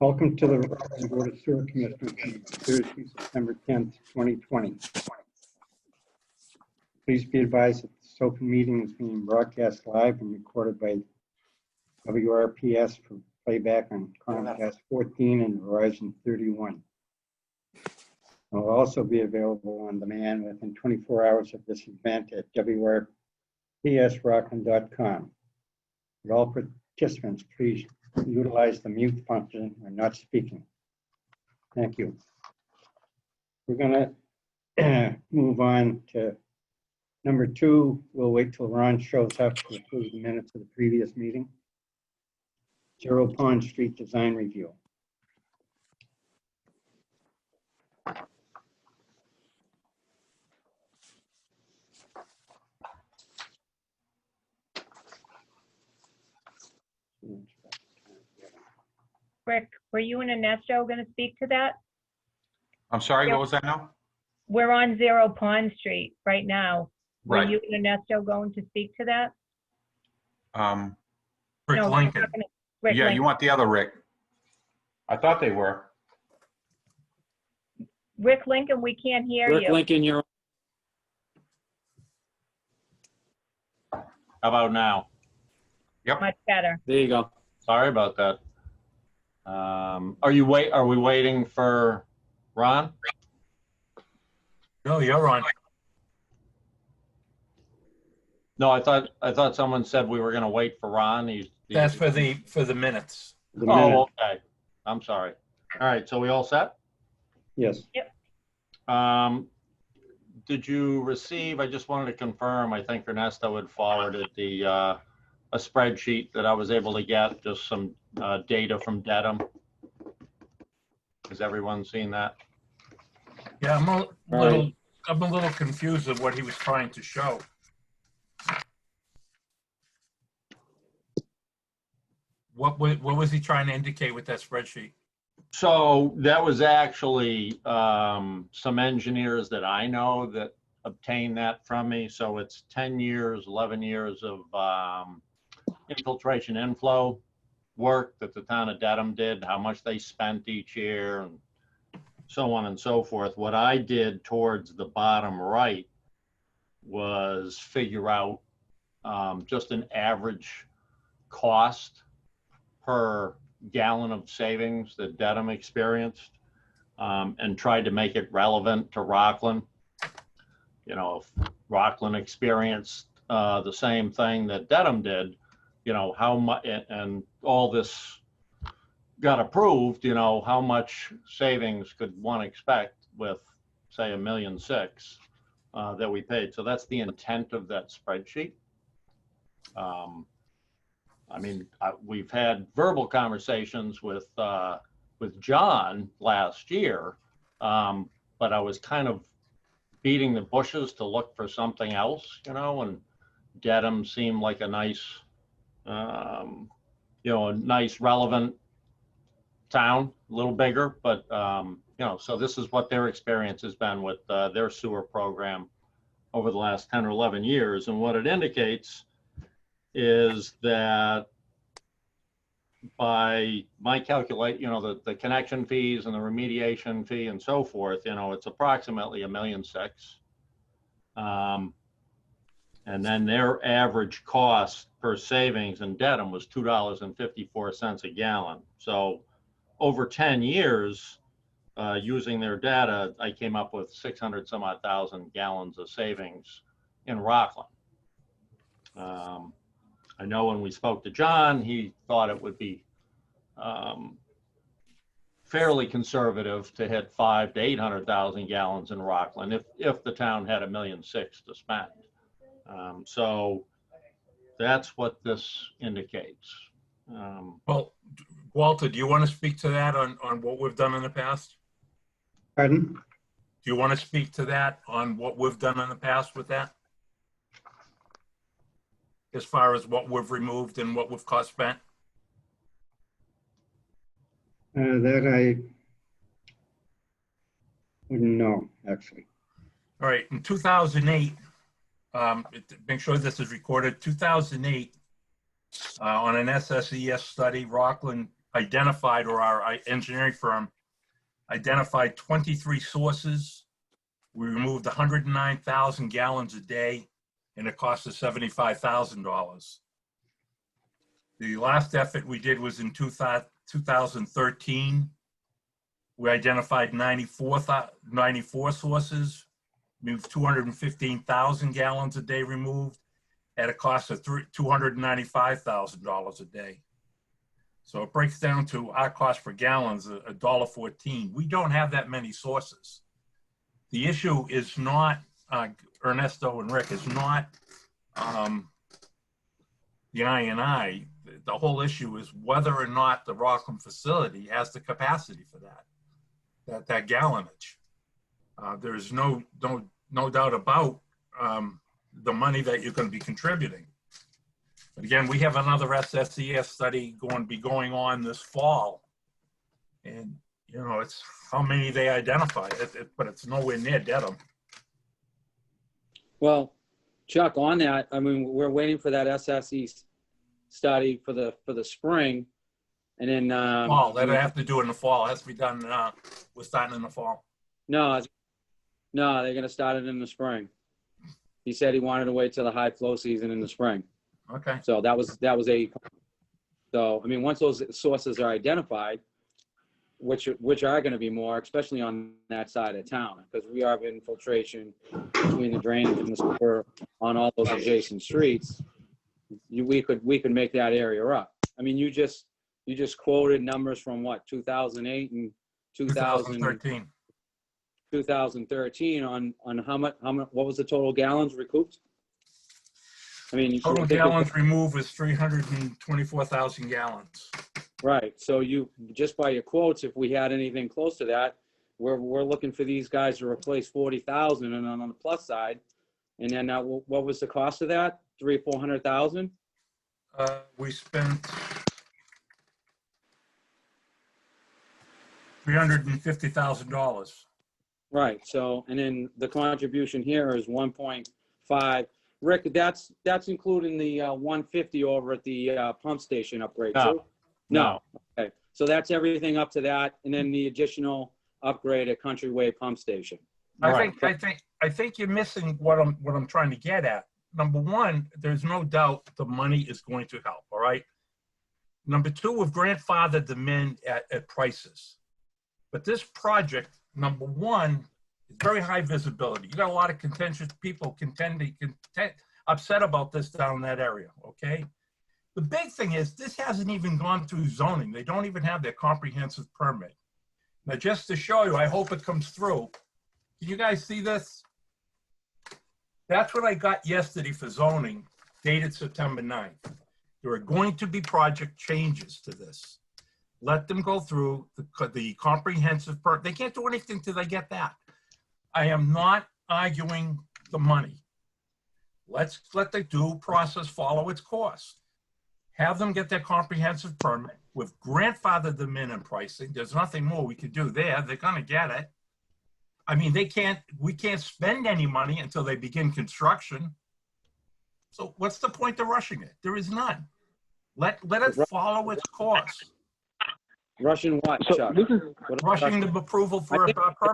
Welcome to the Rockland Board of Sewer Commissioners meeting, Thursday, September 10th, 2020. Please be advised that this open meeting is being broadcast live and recorded by WRPS for playback on Comcast 14 and Verizon 31. It will also be available on demand within 24 hours of this event at WRPSRockland.com. But all participants, please utilize the mute function when not speaking. Thank you. We're going to move on to number 2. We'll wait till Ron shows up to approve the minutes of the previous meeting. Zero Pond Street Design Review. Rick, were you and Ernesto going to speak to that? I'm sorry, what was that now? We're on Zero Pond Street right now. Were Right. you and Ernesto going to speak to that? Rick No, Lincoln. Rick Yeah, Lincoln. you want the other Rick. I thought they were. Rick Lincoln, we can't hear Rick you. Lincoln, you're How about now? Much better. there. You go. Sorry about that. Are we waiting for Ron? No, you're on. No, I thought someone said we were going to wait for Ron. That's for the minutes. The minute. Oh, okay. I'm sorry. All right, so we all set? Yes. Did you receive, I just wanted to confirm, I think Ernesto had forwarded a spreadsheet that I was able to get, just some data from Dedham. Has everyone seen that? Yeah, I'm a little confused of what he was trying to show. What was he trying to indicate with that spreadsheet? So that was actually some engineers that I know that obtained that from me. So it's 10 years, 11 years of infiltration inflow work that the town of Dedham did, how much they spent each year, and so on and so forth. What I did towards the bottom right was figure out just an average cost per gallon of savings that Dedham experienced, and tried to make it relevant to Rockland. You know, if Rockland experienced the same thing that Dedham did, you know, how much, and all this got approved, you know, how much savings could one expect with, say, $1.6 million that we paid. So that's the intent of that spreadsheet. I mean, we've had verbal conversations with John last year, but I was kind of beating the bushes to look for something else, you know, and Dedham seemed like a nice, you know, a nice relevant town, a little bigger, but, you know, so this is what their experience has been with their sewer program over the last 10 or 11 years. And what it indicates is that by my calculate, you know, the connection fees and the remediation fee and so forth, you know, it's approximately $1.6 million. And then their average cost per savings in Dedham was $2.54 a gallon. So over 10 years, using their data, I came up with 600 some odd thousand gallons of savings in Rockland. I know when we spoke to John, he thought it would be fairly conservative to hit 500,000 to 800,000 gallons in Rockland if the town had $1.6 million to spend. So that's what this indicates. Well, Walter, do you want to speak to that on what we've done in the past? Pardon? Do you want to speak to that on what we've done in the past with that? As far as what we've removed and what we've cost spent? That I wouldn't know, actually. All right, in 2008, make sure this is recorded, 2008, on an SSES study, Rockland identified, or our engineering firm identified 23 sources. We removed 109,000 gallons a day, and it cost us $75,000. The last effort we did was in 2013. We identified 94 sources, moved 215,000 gallons a day removed at a cost of $295,000 a day. So it breaks down to our cost per gallon is $1.14. We don't have that many sources. The issue is not, Ernesto and Rick, is not the INI. The whole issue is whether or not the Rockland facility has the capacity for that gallonage. There's no doubt about the money that you're going to be contributing. But again, we have another SSES study going on this fall, and you know, it's how many they identify, but it's nowhere near Dedham. Well, Chuck, on that, I mean, we're waiting for that SSE study for the spring, and then Fall. They don't have to do it in the fall. It has to be done. We're starting in the fall. no, they're gonna start it in the spring. He said he wanted to wait till the high flow season in the spring. Okay. So that was so I mean, once those sources are identified, which are going to be more, especially on that side of town, because we have infiltration between the drainage and the sewer on all those adjacent streets. We could make that area up. I mean, you just quoted numbers from what, 2008 and 2013. 2013 on how much, what was the total gallons recouped? I mean, Total gallons removed is 324,000 gallons. Right. So you, just by your quotes, if we had anything close to that, we're looking for these guys to replace 40,000, and on the plus side, and then what was the cost of that? 300,000-400,000. We spent $350,000. Right. So, and then the contribution here is 1.5. Rick, that's including the 150 over at the pump station upgrade too? No. Okay. So that's everything up to that, and then the additional upgrade at Countryway Pump Station. I think you're missing what I'm trying to get at. Number one, there's no doubt the money is going to help. All right. Number two, we've grandfathered them in at prices, but this project, number one, is very high visibility. You got a lot of contentious people upset about this down in that area. Okay. The big thing is this hasn't even gone through zoning. They don't even have their comprehensive permit. Now, just to show you, I hope it comes through. Can you guys see this? That's what I got yesterday for zoning, dated September 9th. There are going to be project changes to this. Let them go through the comprehensive permit. They can't do anything till they get that. I am not arguing the money. Let's let the due process follow its course. Have them get their comprehensive permit. We've grandfathered them in pricing. There's nothing more we could do there. They're going to get it. I mean, we can't spend any money until they begin construction. So what's the point of rushing it? There is none. Let it follow its course. Russian what, Chuck? Rushing the approval for a permit. I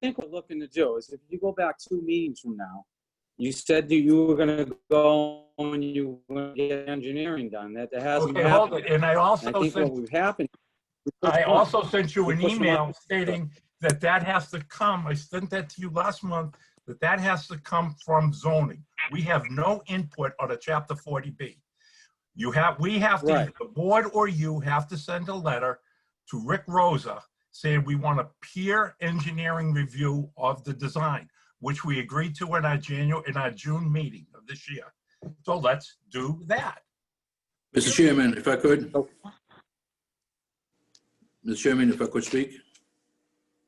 think what we're looking to do is, if you go back 2 meetings from now, you said that you were going to go and you were going to get engineering done. That hasn't happened. Hold it. And I also sent you an email stating that has to come. I sent that to you last month. That has to come from zoning. We have no input on a Chapter 40B. The board or you have to send a letter to Rick Rosa saying we want a peer engineering review of the design, which we agreed to in our June meeting of this year. So let's do that. Mr. Chairman, if I could. Mr. Chairman, if I could speak.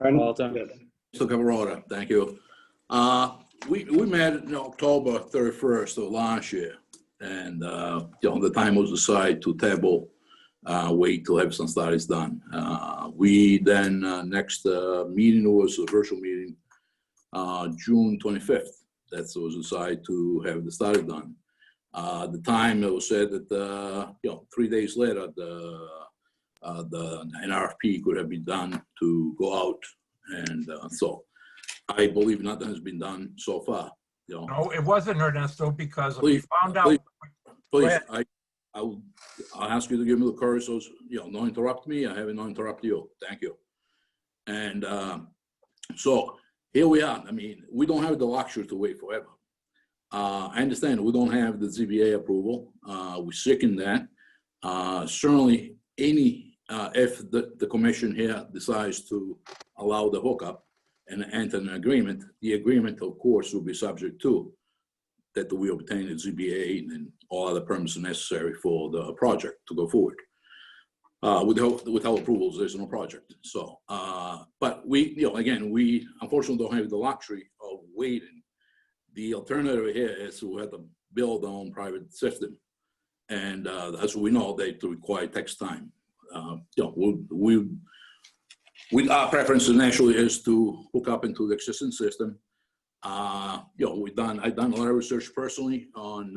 Walter. Mr. Camarota, thank you. We met on October 31st of last year, and the time was decided to table, wait till have some studies done. We then next meeting was a virtual meeting, June 25th. That was decided to have the study done. At the time, it was said that 3 days later, the an RFP could have been done to go out. And so I believe nothing has been done so far, you know. No, it wasn't, Ernesto, because we Please, found out. Please, ahead. I'll ask you to give me the courage, so, you know, don't interrupt me. I haven't interrupted you. Thank you. And so here we are. I mean, we don't have the luxury to wait forever. I understand we don't have the ZBA approval. We're seeking that. Certainly, if the commission here decides to allow the hookup and enter an agreement, the agreement, of course, will be subject to that we obtain a ZBA and all other permits necessary for the project to go forward. Without approvals, there's no project. So, but we, you know, again, we unfortunately don't have the luxury of waiting. The alternative here is we have to build our own private system. And as we know, they require takes time. You know, our preference naturally is to hook up into the existing system. You know, I've done a lot of research personally on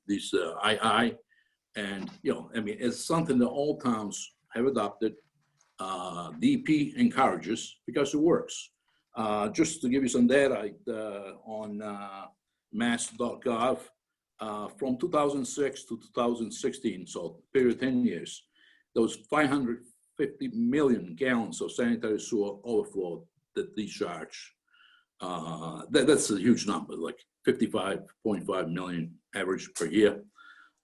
this II, and you know, I mean, it's something that all towns have adopted. DP encourages because it works. Just to give you some data on mass.gov, from 2006 to 2016, so period 10 years, there was 550 million gallons of sanitary sewer overflow that discharged. That's a huge number, like 55.5 million average per year.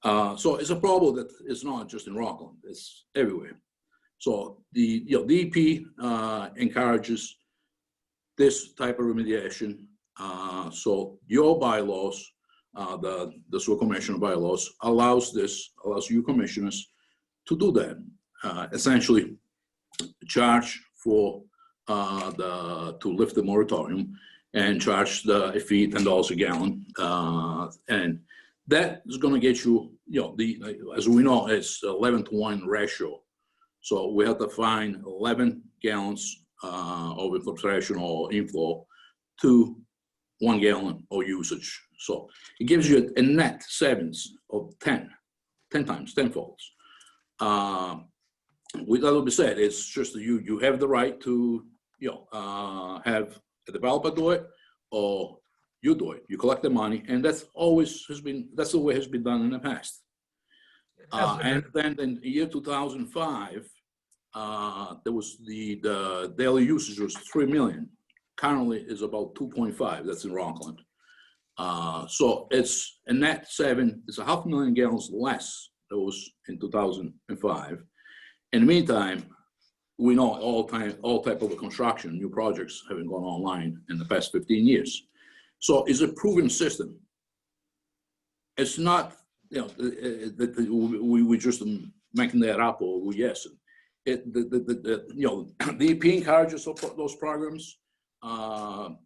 So it's a problem that is not just in Rockland, it's everywhere. So the DEP encourages this type of remediation. So your bylaws, the sewer commissioner bylaws allows you commissioners to do that. Essentially charge for to lift the moratorium and charge a fee $10 a gallon, and that is going to get you, you know, as we know, it's 11-to-1 ratio. So we have to find 11 gallons of infiltration or inflow to 1 gallon of usage. So it gives you a net savings of 10 times, tenfolds. With that being said, it's just you have the right to, you know, have a developer do it, or you do it. You collect the money, and that's the way it has been done in the past. And then in the year 2005, there was the daily usage was 3 million. Currently is about 2.5. That's in Rockland. So it's a net saving. It's 500,000 gallons less than was in 2005. In the meantime, we know all type of construction, new projects having gone online in the past 15 years. So it's a proven system. It's not, you know, that we just making that up or we yes. You know, the EP encourages those programs. You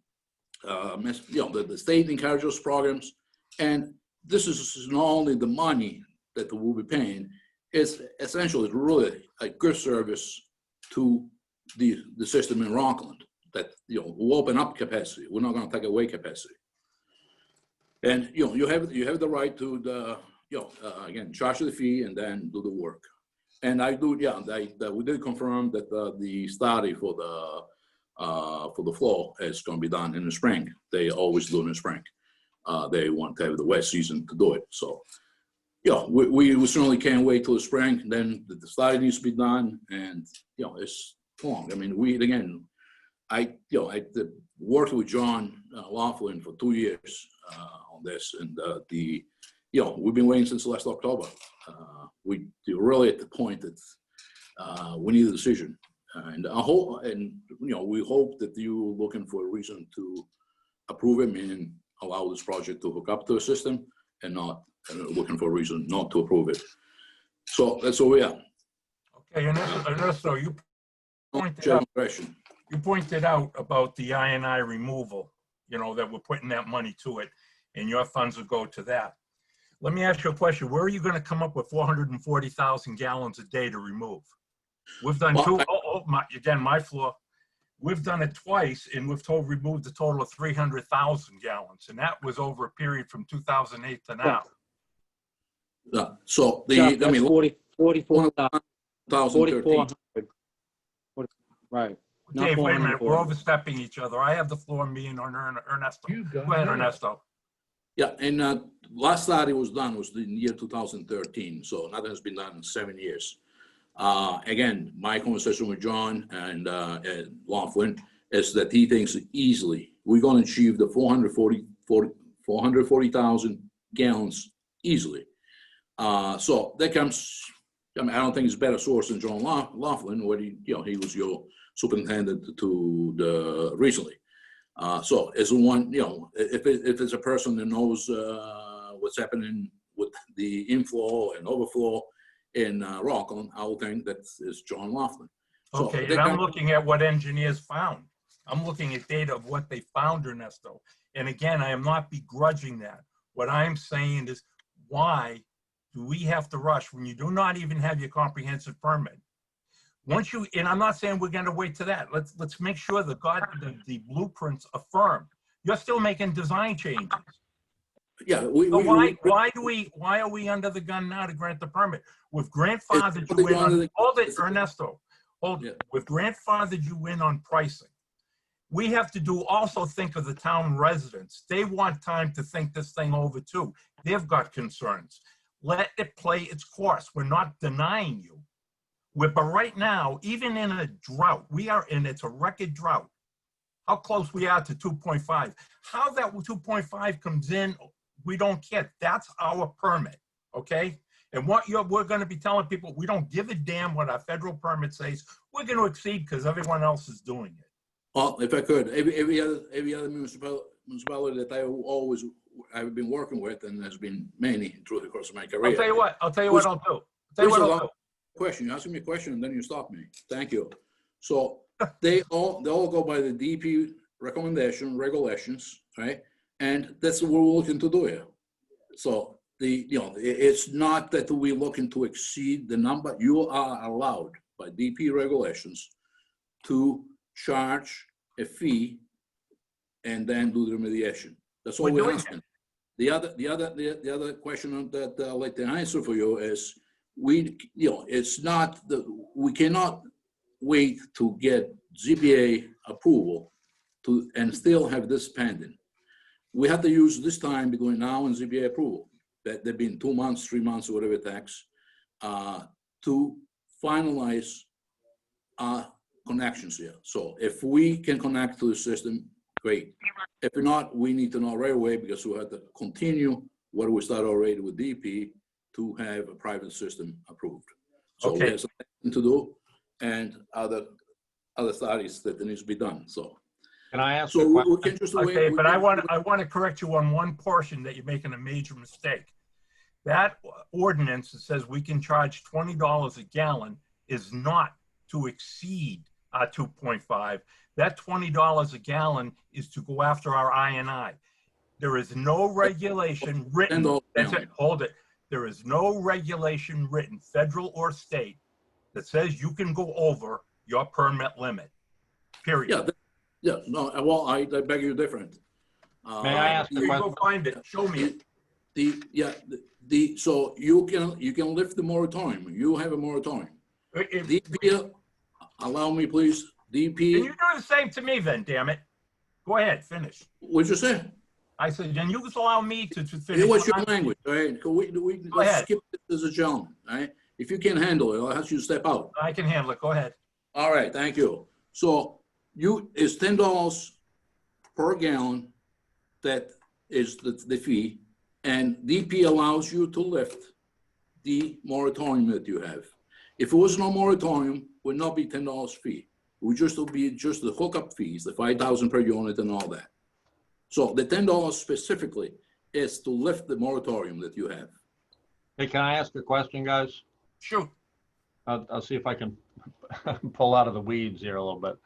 know, the state encourages those programs, and this is not only the money that we'll be paying. It's essentially really a good service to the system in Rockland, that, you know, we'll open up capacity. We're not going to take away capacity. And, you know, you have the right to again, charge the fee and then do the work. And I do, yeah, we did confirm that the study for the flow is going to be done in the spring. They always do in the spring. They want to have the wet season to do it. So, yeah, we certainly can't wait till the spring. Then the study needs to be done, and, you know, it's long. I mean, I worked with John Laughlin for 2 years on this, and you know, we've been waiting since last October. We really at the point that we need a decision, and you know, we hope that you're looking for a reason to approve him and allow this project to hook up to a system, and not looking for a reason not to approve it. So that's where we are. Okay, Ernesto, you pointed out about the I&I removal, you know, that we're putting that money to it, and your funds will go to that. Let me ask you a question. Where are you going to come up with 440,000 gallons a day to remove? We've done my floor. We've done it twice, and we've removed a total of 300,000 gallons, and that was over a period from 2008 to now. So Chuck, that's 44,000. 2013. 4,400. Right. Not Dave, wait a 400, minute, we're overstepping each other. I have the floor, me and Ernesto. Go ahead, Ernesto. Yeah, and last study was done was in the year 2013, so nothing has been done in 7 years. Again, my conversation with John and Laughlin is that he thinks easily we're going to achieve the 440,000 gallons easily. So that comes. I mean, I don't think it's a better source than John Laughlin, where he was your superintendent to the recently. So as one, if it's a person that knows what's happening with the inflow and overflow in Rockland, I would think that is John Laughlin. So Okay, and I'm looking at what engineers found. I'm looking at data of what they found, Ernesto. And again, I am not begrudging that. What I'm saying is, why do we have to rush when you do not even have your comprehensive permit? Once you, and I'm not saying we're going to wait to that. Let's make sure the blueprints are firm. You're still making design changes. Yeah, So why are we under the gun now to grant the permit? With grandfathered you in on, hold it, Ernesto, hold it. With grandfathered you in on pricing. We have to also think of the town residents. They want time to think this thing over too. They've got concerns. Let it play its course. We're not denying you. But right now, even in a drought, it's a record drought. How close we are to 2.5. How that 2.5 comes in, we don't care. That's our permit, okay? And we're going to be telling people, we don't give a damn what our federal permit says. We're going to exceed because everyone else is doing it. Well, if I could, every other municipality that I've been working with, and there's been many through the course of my career. I'll tell you what I'll do. Question. You ask me a question and then you stop me. Thank you. So they all go by the DP regulations, right? And that's what we're looking to do here. So it's not that we're looking to exceed the number. You are allowed by DP regulations to charge a fee and then do the remediation. That's all we're asking. The other question that I'd like to answer for you is it's not we cannot wait to get ZBA approval and still have this pending. We have to use this time between now and ZBA approval, that they've been 2 months, 3 months, or whatever it takes, to finalize our connections here. So if we can connect to the system, great. If not, we need to know right away, because we have to continue what we started already with DP to have a private system approved. So we have something to do and other studies that needs to be done. So Can I ask so a question? we can just wait. Okay, but I want to correct you on one portion that you're making a major mistake. That ordinance that says we can charge $20 a gallon is not to exceed our 2.5. That $20 a gallon is to go after our I&I. There is no regulation written. That's it. Hold it. There is no regulation written, federal or state, that says you can go over your permit limit. Period. Yeah. No. Well, I beg you different. May I ask a question? Go find it. Show me it. So you can lift the moratorium. You have a moratorium. DP, allow me, please. DP. Can you do the same to me then, damn it? Go ahead, finish. What'd you say? I said, then you just allow me to finish. What's your language, all right? Let's skip this as a gentleman, all right? If you can't handle it, I'll ask you to step out. I can handle it. Go ahead. All right, thank you. So it's $10 per gallon. That is the fee. And DP allows you to lift the moratorium that you have. If it was no moratorium, it would not be $10 fee. It would just be the hookup fees, the 5,000 per unit and all that. So the $10 specifically is to lift the moratorium that you have. Hey, can I ask a question, guys? Shoot. I'll see if I can pull out of the weeds here a little bit.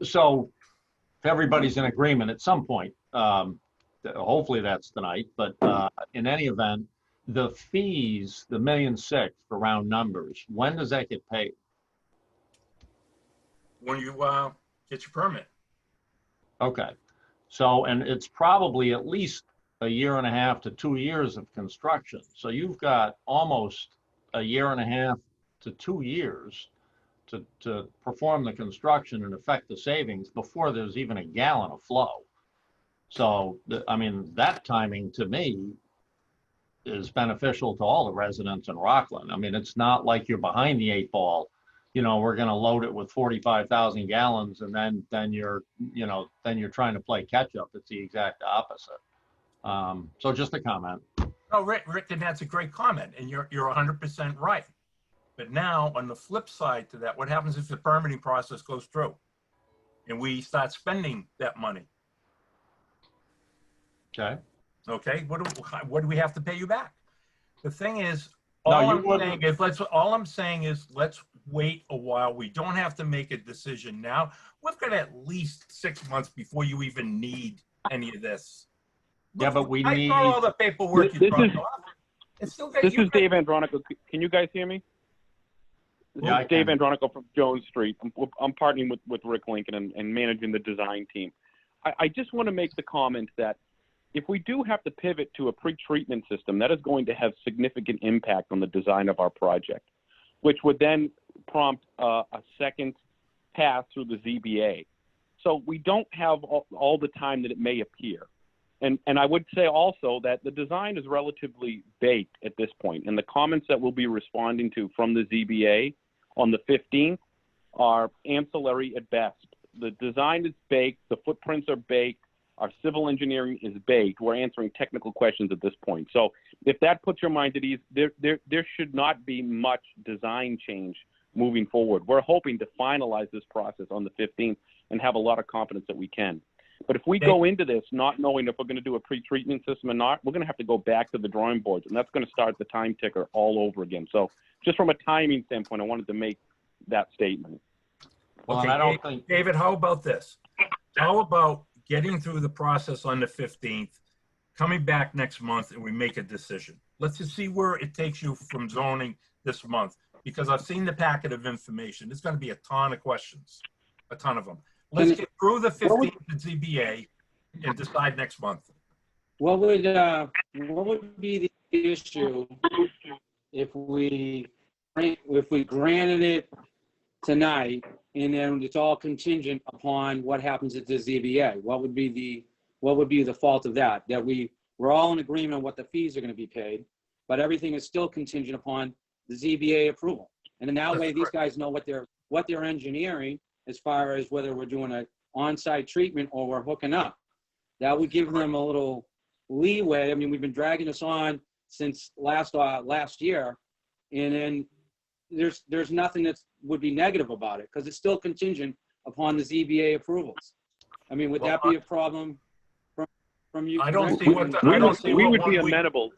So if everybody's in agreement at some point, hopefully that's tonight, but in any event, the fees, the $1.6 million for round numbers, when does that get paid? When you get your permit. Okay. So, and it's probably at least 1.5 to 2 years of construction. So you've got almost a year and a half to 2 years to perform the construction and affect the savings before there's even a gallon of flow. So, I mean, that timing to me is beneficial to all the residents in Rockland. I mean, it's not like you're behind the 8 ball. You know, we're going to load it with 45,000 gallons and then you're trying to play catch up. It's the exact opposite. So just a comment. No, Rick, and that's a great comment, and you're 100% right. But now, on the flip side to that, what happens if the permitting process goes through and we start spending that money? Okay. Okay, what do we have to pay you back? The thing is, No, all you I'm wouldn't. saying is let's wait a while. We don't have to make a decision now. We've got at least 6 months before you even need any of this. Yeah, but we I need. saw all the paperwork you This dropped is- off. It's still This is Dave Andronico. Can you guys hear me? This Yeah, I is Dave can. Andronico from Jones Street. I'm partnering with Rick Lincoln and managing the design team. I just want to make the comment that if we do have to pivot to a pre-treatment system, that is going to have significant impact on the design of our project, which would then prompt a second pass through the ZBA. So we don't have all the time that it may appear. And I would say also that the design is relatively baked at this point, and the comments that we'll be responding to from the ZBA on the 15th are ancillary at best. The design is baked, the footprints are baked, our civil engineering is baked. We're answering technical questions at this point. So if that puts your mind at ease, there should not be much design change moving forward. We're hoping to finalize this process on the 15th and have a lot of confidence that we can. But if we go into this not knowing if we're going to do a pre-treatment system or not, we're going to have to go back to the drawing boards, and that's going to start the time ticker all over again. So just from a timing standpoint, I wanted to make that statement. Well, Okay, and I don't think. David, how about this? How about getting through the process on the 15th, coming back next month, and we make a decision? Let's just see where it takes you from zoning this month, because I've seen the packet of information. There's going to be a ton of questions, a ton of them. Let's get through the 15th at ZBA and decide next month. What would be the issue if we granted it tonight and then it's all contingent upon what happens at the ZBA? What would be the fault of that? That we're all in agreement on what the fees are going to be paid, but everything is still contingent upon the ZBA approval. And in that way, these guys know what they're engineering as far as whether we're doing an on-site treatment or we're hooking up. That would give them a little leeway. I mean, we've been dragging this on since last year, and then there's nothing that would be negative about it because it's still contingent upon the ZBA approvals. I mean, would that be a problem from you? I don't see what We would be amenable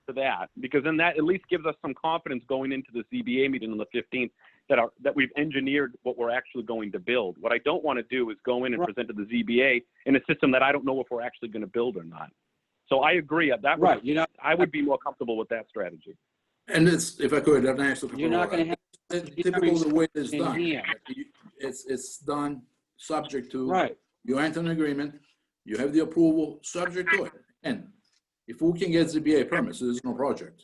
to that, because then that at least gives us some confidence going into the ZBA meeting on the 15th that we've engineered what we're actually going to build. What I don't want to do is go in and present to the ZBA in a system that I don't know if we're actually going to build or not. So I agree. I would be more comfortable with that strategy. And it's, if I could, I'd ask the You're not going to have typical the way it's in done. here. It's done subject to. Right. You enter an agreement, you have the approval subject to it. And if we can get ZBA permits, there's no project.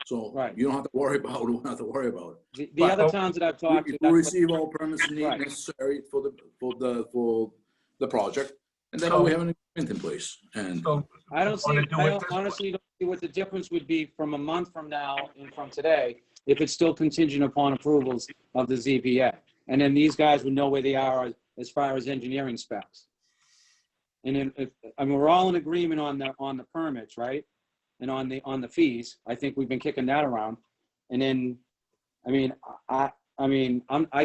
So Right. you don't have to worry about it, we don't have to worry about it. The other towns that I've talked to, If we receive all permits Right. necessary for the project, and then So- we have an agreement in place. And So I don't see, wanna do I it don't, this way. honestly don't see what the difference would be from a month from now and from today if it's still contingent upon approvals of the ZBA. And then these guys would know where they are as far as engineering specs. And then, we're all in agreement on the permits, right? And on the fees. I think we've been kicking that around. And then, I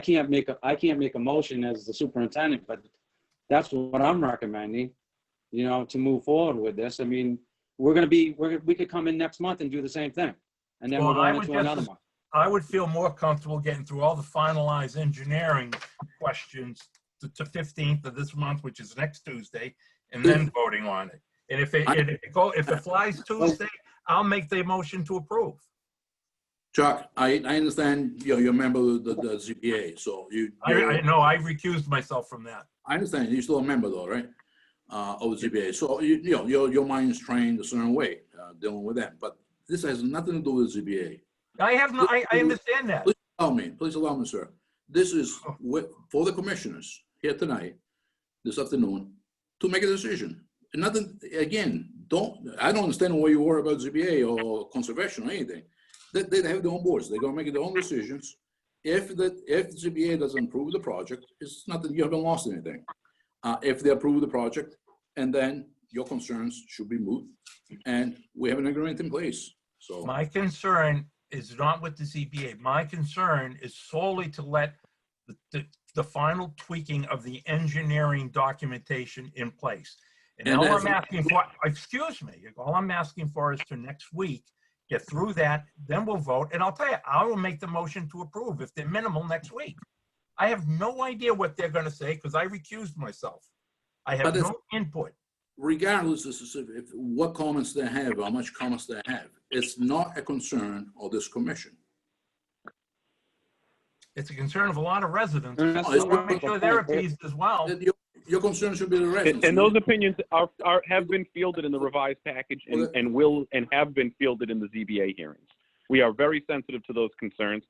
can't make a motion as the superintendent, but that's what I'm recommending, to move forward with this. I mean, we could come in next month and do the same thing. And then Well, we're I going would into another just- month. I would feel more comfortable getting through all the finalized engineering questions to 15th of this month, which is next Tuesday, and then voting on it. And if it flies Tuesday, I'll make the motion to approve. Chuck, I understand you're a member of the ZBA, so I know I recused myself from that. I understand, you're still a member though, right? Of the ZBA, so your mind's trained a certain way, dealing with that, but this has nothing to do with ZBA. I have no, I understand that. Please allow me, sir. This is for the commissioners here tonight, this afternoon, to make a decision. And nothing, again, I don't understand why you worry about ZBA or conservation or anything. They have their own boards. They're gonna make their own decisions. If ZBA doesn't approve the project, it's nothing, you haven't lost anything. If they approve the project, and then your concerns should be moved, and we have an agreement in place, so. My concern is not with the ZBA. My concern is solely to let the final tweaking of the engineering documentation in place. And And all that's- I'm asking for, excuse me, all I'm asking for is to next week, get through that, then we'll vote. And I'll tell you, I will make the motion to approve if they're minimal next week. I have no idea what they're gonna say because I recused myself. I have But it's- no input. Regardless of what comments they have, how much comments they have, it's not a concern of this commission. It's a concern of a lot of residents. And I that's want to make sure they're appeased as well. That your concern should be the residents. And those opinions have been fielded in the revised package and have been fielded in the ZBA hearings. We are very sensitive to those concerns.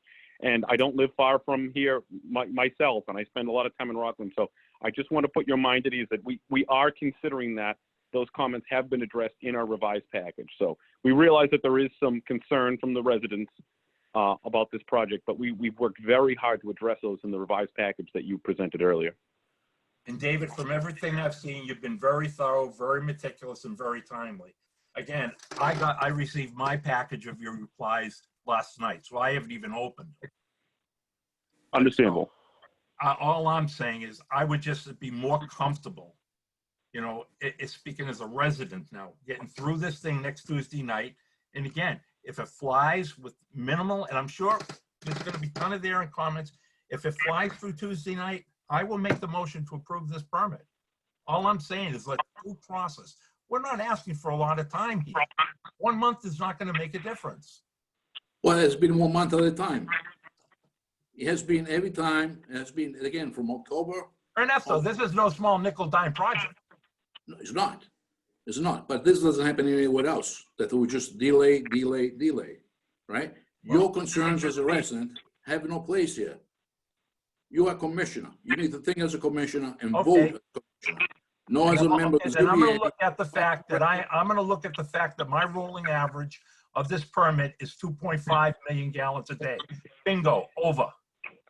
And I don't live far from here myself, and I spend a lot of time in Rockland. So I just want to put your mind at ease that we are considering that. Those comments have been addressed in our revised package. So we realize that there is some concern from the residents about this project, but we've worked very hard to address those in the revised package that you presented earlier. And David, from everything I've seen, you've been very thorough, very meticulous, and very timely. Again, I received my package of your replies last night, so I haven't even opened it. Understandable. All I'm saying is I would just be more comfortable, you know, it's speaking as a resident now, getting through this thing next Tuesday night. And again, if it flies with minimal, and I'm sure there's going to be a ton of there in comments, if it flies through Tuesday night, I will make the motion to approve this permit. All I'm saying is let due process. We're not asking for a lot of time here. 1 month is not going to make a difference. Well, it's been 1 month at a time. It has been every time, it has been, again, from October. Ernesto, this is no small nickel dime project. No, it's not. It's not. But this doesn't happen anywhere else, that we just delay, right? Your concerns as a resident have no place here. You are commissioner. You need to think as a commissioner and vote as a commissioner. No as a member of the And I'm going ZBA. to look at the fact that I'm going to look at the fact that my rolling average of this permit is 2.5 million gallons a day. Bingo, over.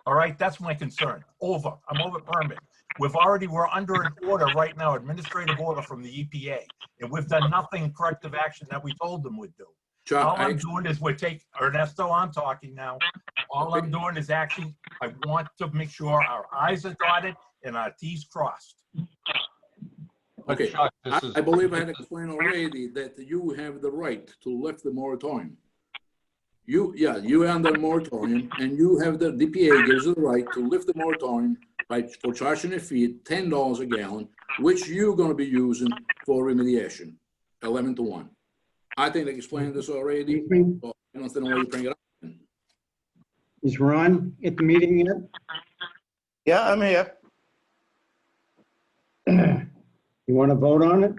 All right, that's my concern. Over. I'm over permit. We're under an order right now, administrative order from the EPA, and we've done nothing corrective action that we told them we'd do. Chuck, All I'm doing is Ernesto, I'm talking now. All I'm Okay. doing is actually, I want to make sure our I's are dotted and our T's crossed. But Okay. Chuck, this is, I believe I had explained already that you have the right to lift the moratorium. You are under moratorium, and you have the DPA gives you the right to lift the moratorium for charging a fee at $10 a gallon, which you're going to be using for remediation, 11-1. I think I explained this already. So I don't understand why you bring it up. Is Ron at the meeting yet? Yeah, I'm here. You want to vote on it?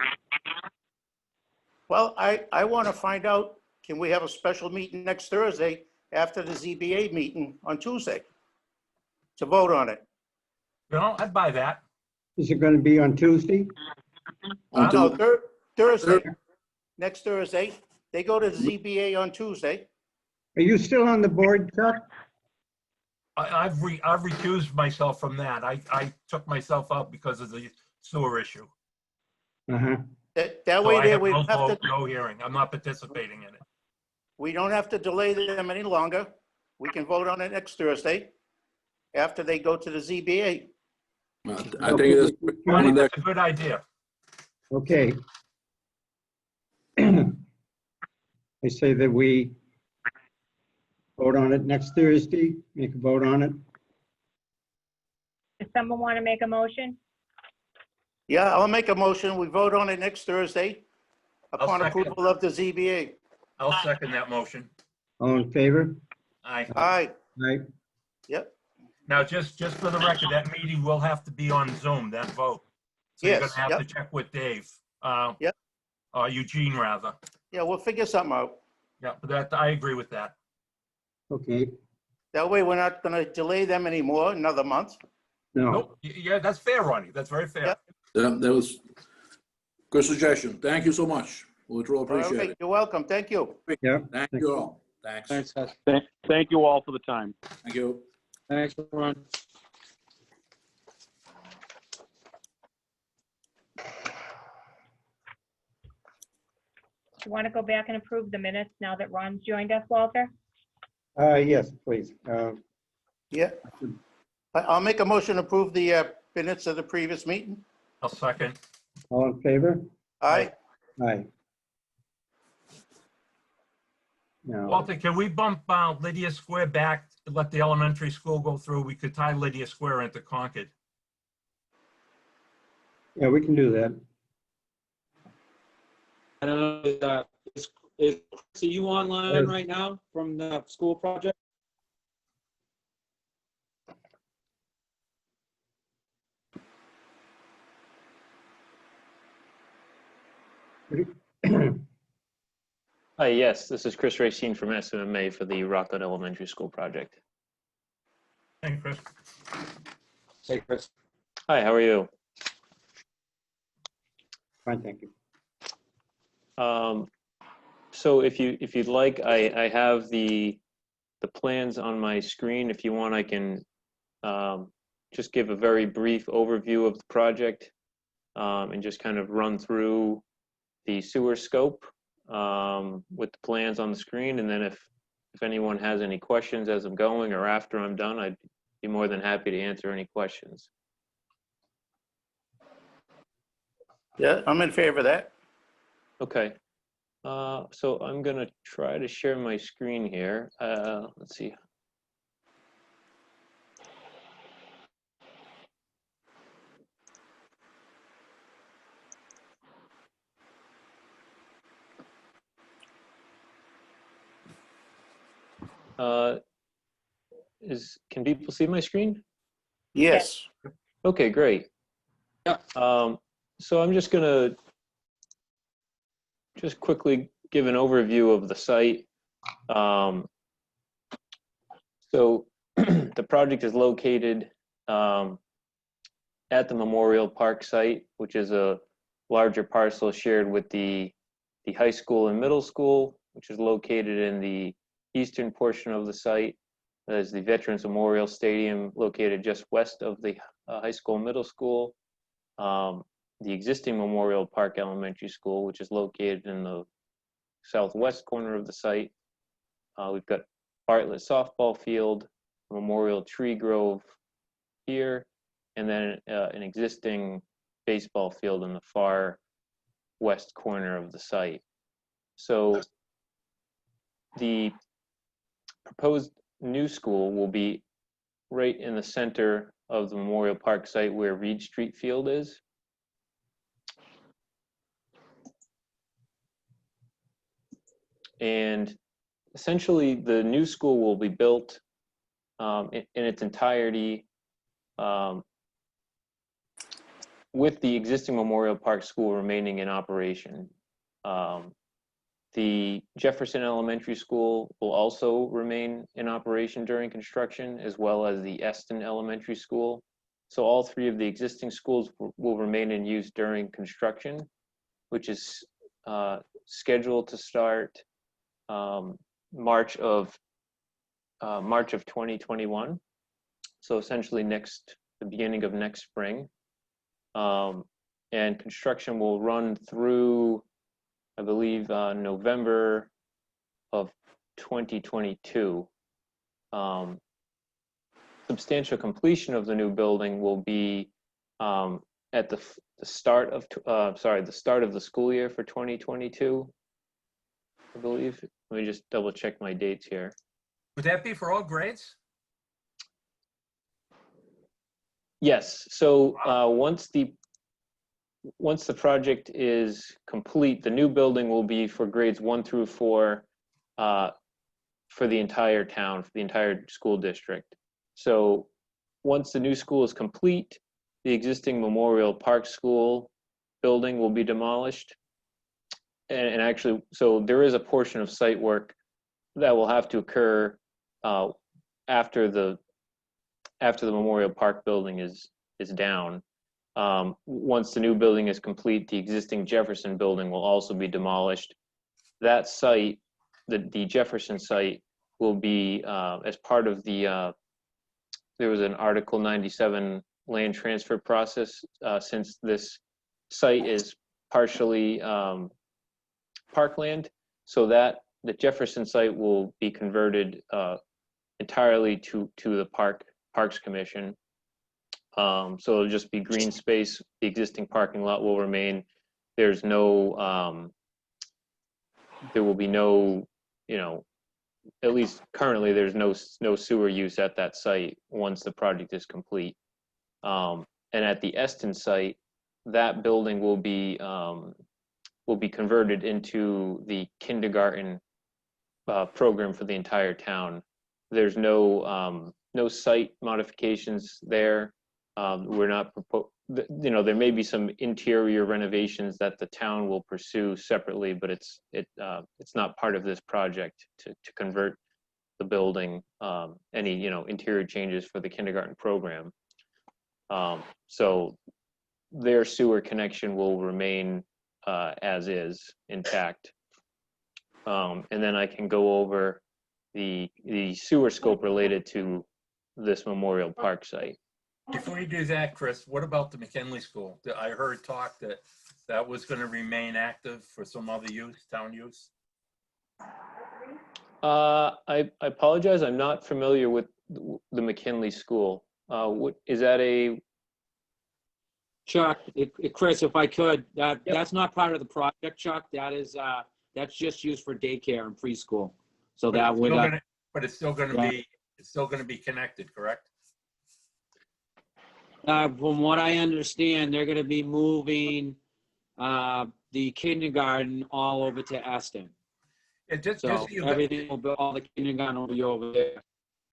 Well, I want to find out, can we have a special meeting next Thursday after the ZBA meeting on Tuesday to vote on it? You know, I'd buy that. Is it going to be on Tuesday? No, Thursday, next Thursday. They go to the ZBA on Tuesday. Are you still on the board, Chuck? I've recused myself from that. I took myself out because of the sewer issue. Uh-huh. That So way I there, have we no don't have vote, to, no hearing. I'm not participating in it. we don't have to delay them any longer. We can vote on it next Thursday after they go to the ZBA. I think it's Ronnie, that's a good idea. Okay. I say that we vote on it next Thursday, make a vote on it. Does someone want to make a motion? Yeah, I'll make a motion. We vote on it next Thursday upon second. approval of the ZBA. I'll second that motion. All in favor? Aye. Aye, Aye. yep. Now, just for the record, that meeting will have to be on Zoom, that vote. So you're Yes, gonna have to yep. check with Dave. Yep. Or Eugene, rather. Yeah, we'll figure something out. Yeah, but that, I agree with that. Okay, That way we're not gonna delay them anymore, another month. no, Nope, yeah, that's fair, Ronnie. That's very fair. Yeah. That was good suggestion. Thank you so much. We truly All appreciate right, it. you're welcome. Thank you. yeah. Thank you all. Thanks. Thanks, guys. Thank you all for the time. Thank you. Thanks, Ron. You want to go back and approve the minutes now that Ron's joined us, Walter? Yes, please. Yeah. I'll make a motion to approve the minutes of the previous meeting. I'll second. All in favor? Aye. Aye. Now, Walter, can we bump Lydia Square back and let the elementary school go through? We could tie Lydia Square into Concord. yeah, we can do that. I don't know, is Chris, are you online right now from the school project? Hi, yes, this is Chris Racine from SMMA for the Rockland Elementary School project. Thank you, Chris. Hey, Chris. Hi, how are you? Fine, thank you. So if you'd like, I have the plans on my screen. If you want, I can just give a very brief overview of the project and just kind of run through the sewer scope with the plans on the screen. And then if anyone has any questions as I'm going or after I'm done, I'd be more than happy to answer any questions. Yeah, I'm in favor of that. Okay. So I'm gonna try to share my screen here. Let's see. Can people see my screen? Yes. Okay, great. Yeah. So I'm just gonna quickly give an overview of the site. So the project is located at the Memorial Park site, which is a larger parcel shared with the high school and middle school, which is located in the eastern portion of the site. There's the Veterans Memorial Stadium located just west of the high school and middle school. The existing Memorial Park Elementary School, which is located in the southwest corner of the site. We've got Bartlett softball field, Memorial Tree Grove here, and then an existing baseball field in the far west corner of the site. So the proposed new school will be right in the center of the Memorial Park site where Reed Street Field is. And essentially the new school will be built in its entirety with the existing Memorial Park School remaining in operation. The Jefferson Elementary School will also remain in operation during construction, as well as the Eston Elementary School. So all three of the existing schools will remain in use during construction, which is scheduled to start March of 2021. So essentially the beginning of next spring. And construction will run through, I believe, November of 2022. Substantial completion of the new building will be at the start of the school year for 2022, I believe. Let me just double check my dates here. Would that be for all grades? Yes. So once the project is complete, the new building will be for grades 1 through 4 for the entire town, for the entire school district. So once the new school is complete, the existing Memorial Park School building will be demolished. And actually, so there is a portion of site work that will have to occur after the Memorial Park building is down. Once the new building is complete, the existing Jefferson building will also be demolished. That site, the Jefferson site, will be as part of the. There was an Article 97 land transfer process since this site is partially parkland, so that the Jefferson site will be converted entirely to the Parks Commission. So it'll just be green space. The existing parking lot will remain. There's no, there will be no, at least currently there's no sewer use at that site once the project is complete. And at the Eston site, that building will be converted into the kindergarten program for the entire town. There's no site modifications there. We're not there may be some interior renovations that the town will pursue separately, but it's not part of this project to convert the building, any interior changes for the kindergarten program. So their sewer connection will remain as is, intact. And then I can go over the sewer scope related to this Memorial Park site. Before you do that, Chris, what about the McKinley School? I heard talk that was going to remain active for some other use, town use. I apologize. I'm not familiar with the McKinley School. What is that a? Chuck, Chris, if I could, that's not part of the project, Chuck. That is, that's just used for daycare and preschool. So that would. But it's still going to be connected, correct? From what I understand, they're going to be moving the kindergarten all over to Eston. Just So so you know, everything will be, all the kindergarten will be over there.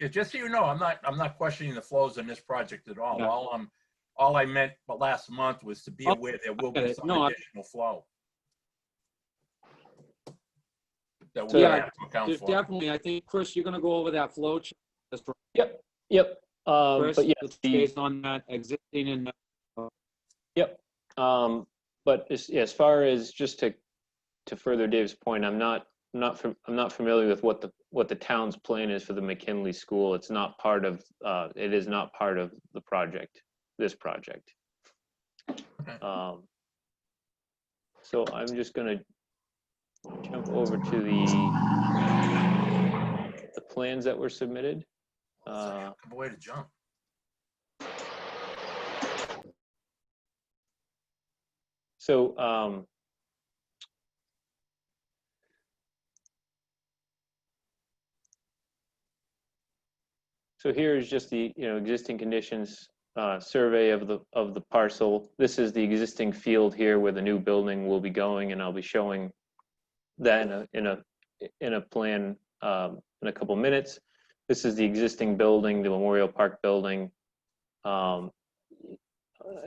just so you know, I'm not questioning the flows in this project at all. Yeah. All I meant last month was to be aware there will be some additional flow that we have to account There's for. definitely. I think, Chris, you're going to go over that flow chart. Yep. Chris, But yeah, it's based on that existing and. Yep. But as far as just to further Dave's point, I'm not familiar with what the town's plan is for the McKinley School. It's not part of. It is not part of the project. This project. So I'm just going to jump over to the plans that were submitted. Way to jump. So so here is just the existing conditions survey of the parcel. This is the existing field here where the new building will be going, and I'll be showing that in a plan in a couple minutes. This is the existing building, the Memorial Park building.